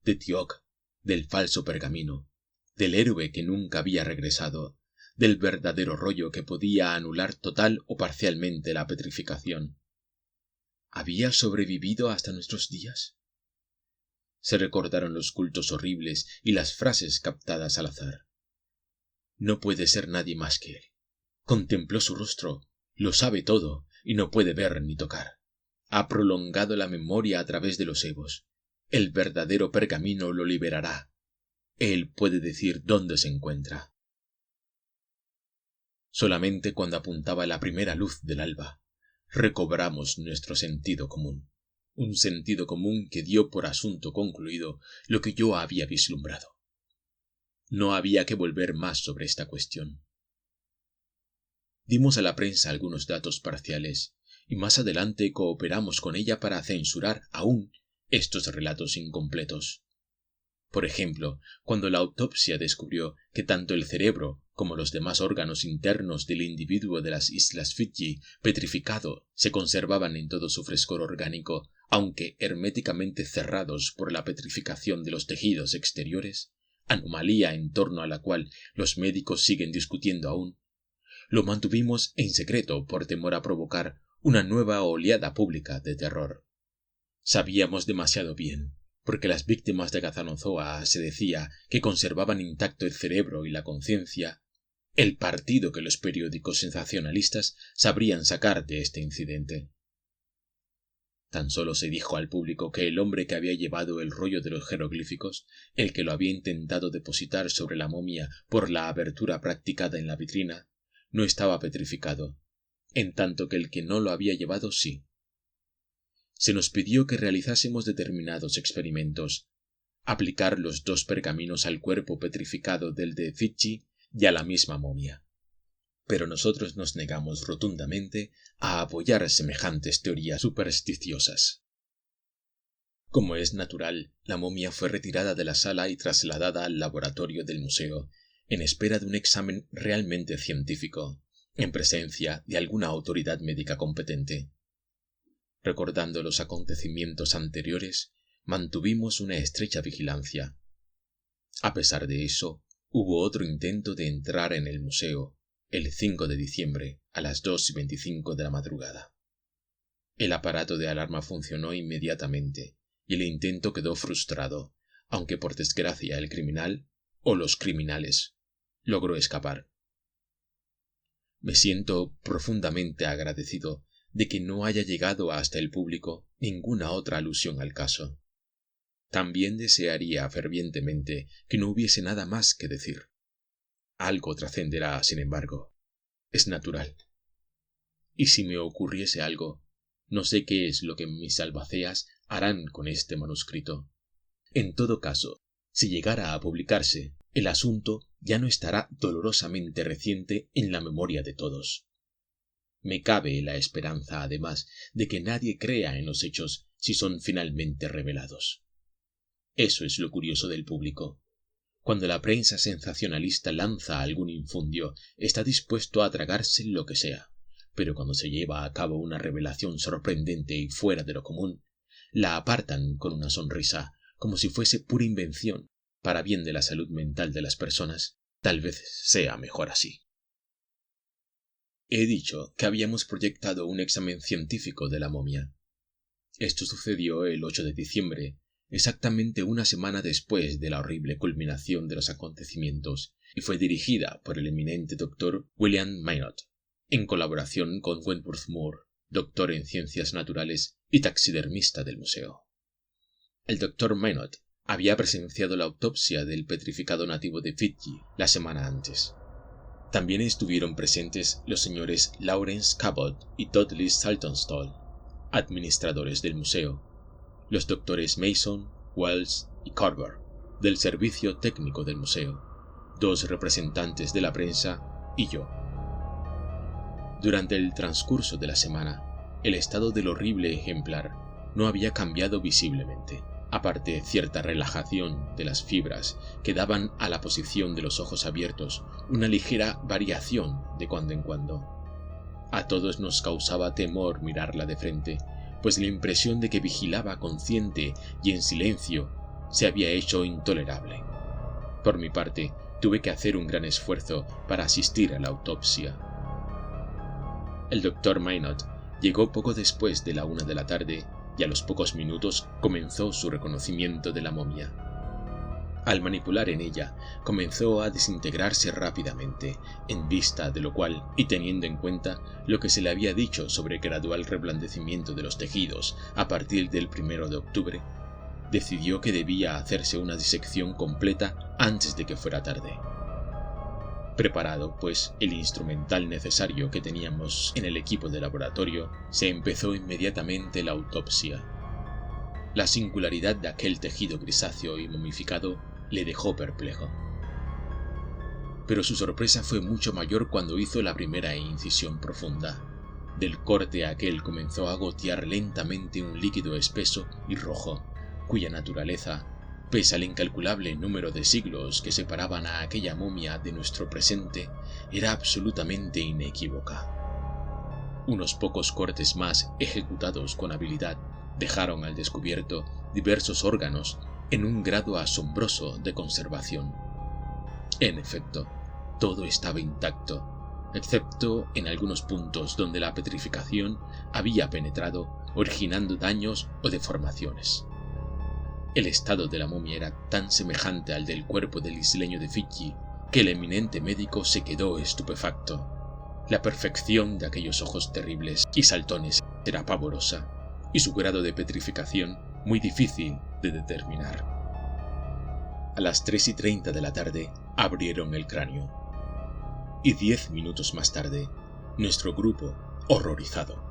de Tioc, del falso pergamino, del héroe que nunca había regresado, del verdadero rollo que podía anular total o parcialmente la petrificación. ¿Había sobrevivido hasta nuestros días? Se recordaron los cultos horribles y las frases captadas al azar. No puede ser nadie más que él. Contempló su rostro, lo sabe todo y no puede ver ni tocar. Ha prolongado la memoria a través de los evos. El verdadero pergamino lo liberará. Él puede decir dónde se encuentra. Solamente cuando apuntaba la primera luz del alba, recobramos nuestro sentido común. Un sentido común que dio por asunto concluido lo que yo había vislumbrado. No había que volver más sobre esta cuestión. Dimos a la prensa algunos datos parciales, y más adelante cooperamos con ella para censurar aún estos relatos incompletos. Por ejemplo, cuando la autopsia descubrió que tanto el cerebro como los demás órganos internos del individuo de las Islas Fiji petrificado se conservaban en todo su frescor orgánico, aunque herméticamente cerrados por la petrificación de los tejidos exteriores, anomalía en torno a la cual los médicos siguen discutiendo aún, lo mantuvimos en secreto por temor a provocar una nueva oleada pública de terror. Sabíamos demasiado bien, porque las víctimas de Gatanozoa se decía que conservaban intacto el cerebro y la conciencia, el partido que los periódicos sensacionalistas sabrían sacar de este incidente. Tan solo se dijo al público que el hombre que había llevado el rollo de los jeroglíficos, el que lo había intentado depositar sobre la momia por la abertura practicada en la vitrina, no estaba petrificado, en tanto que el que no lo había llevado sí. Se nos pidió que realizásemos determinados experimentos, aplicar los 2 pergaminos al cuerpo petrificado del de Fichi y a la misma momia. Pero nosotros nos negamos rotundamente a apoyar semejantes teorías supersticiosas. Como es natural, la momia fue retirada de la sala y trasladada al laboratorio del museo, en espera de un examen realmente científico, en presencia de alguna autoridad médica competente. Recordando los acontecimientos anteriores, mantuvimos una estrecha vigilancia. A pesar de eso, hubo otro intento de entrar en el museo, el 5 de diciembre, a las 2:25 de la madrugada. El aparato de alarma funcionó inmediatamente, y el intento quedó frustrado, aunque por desgracia el criminal, o los criminales, logró escapar. Me siento profundamente agradecido de que no haya llegado hasta el público ninguna otra alusión al caso. También desearía fervientemente que no hubiese nada más que decir. Algo trascenderá, sin embargo. Es natural. Y si me ocurriese algo, no sé qué es lo que mis albaceas harán con este manuscrito. En todo caso, si llegara a publicarse, el asunto ya no estará dolorosamente reciente en la memoria de todos. Me cabe la esperanza, además, de que nadie crea en los hechos si son finalmente revelados. Eso es lo curioso del público. Cuando la prensa sensacionalista lanza algún infundio, está dispuesto a tragarse lo que sea, pero cuando se lleva a cabo una revelación sorprendente y fuera de lo común, la apartan con una sonrisa, como si fuese pura invención, para bien de la salud mental de las personas. Tal vez sea mejor así. He dicho que habíamos proyectado un examen científico de la momia. Esto sucedió el 8 de diciembre, exactamente una semana después de la horrible culminación de los acontecimientos, y fue dirigida por el eminente doctor William Minot, en colaboración con Wentworth Moore, doctor en ciencias naturales y taxidermista del museo. El doctor Minot había presenciado la autopsia del petrificado nativo de Fidschi la semana antes. También estuvieron presentes los señores Lawrence Cabot y Dudley Saltonstall, administradores del museo, los doctores Mason, Wells y Carver, del servicio técnico del museo, 2 representantes de la prensa y yo. Durante el transcurso de la semana, el estado del horrible ejemplar no había cambiado visiblemente, aparte cierta relajación de las fibras que daban a la posición de los ojos abiertos una ligera variación de cuando en cuando. A todos nos causaba temor mirarla de frente, pues la impresión de que vigilaba consciente y en silencio se había hecho intolerable. Por mi parte, tuve que hacer un gran esfuerzo para asistir a la autopsia. El doctor Minot llegó poco después de la 1 de la tarde y a los pocos minutos comenzó su reconocimiento de la momia. Al manipular en ella, comenzó a desintegrarse rápidamente, en vista de lo cual, y teniendo en cuenta lo que se le había dicho sobre el gradual reblandecimiento de los tejidos a partir del 1 de octubre, decidió que debía hacerse una disección completa antes de que fuera tarde. Preparado, pues, el instrumental necesario que teníamos en el equipo de laboratorio, se empezó inmediatamente la autopsia. La singularidad de aquel tejido grisáceo y momificado le dejó perplejo. Pero su sorpresa fue mucho mayor cuando hizo la primera incisión profunda. Del corte aquel comenzó a gotear lentamente un líquido espeso y rojo, cuya naturaleza, pese al incalculable número de siglos que separaban a aquella momia de nuestro presente, era absolutamente inequívoca. Unos pocos cortes más, ejecutados con habilidad, dejaron al descubierto diversos órganos en un grado asombroso de conservación. En efecto, todo estaba intacto, excepto en algunos puntos donde la petrificación había penetrado, originando daños o deformaciones. El estado de la momia era tan semejante al del cuerpo del isleño de Fidschi que el eminente médico se quedó estupefacto. La perfección de aquellos ojos terribles y saltones era pavorosa, y su grado de petrificación muy difícil de determinar. A las 3:30 de la tarde abrieron el cráneo, y 10 minutos más tarde, nuestro grupo, horrorizado,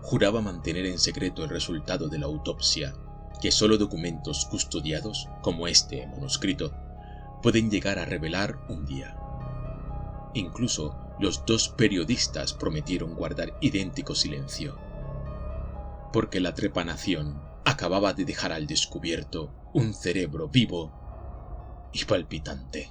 juraba mantener en secreto el resultado de la autopsia, que solo documentos custodiados, como este manuscrito, pueden llegar a revelar un día. Incluso los 2 periodistas prometieron guardar idéntico silencio, porque la trepanación acababa de dejar al descubierto un cerebro vivo y palpitante.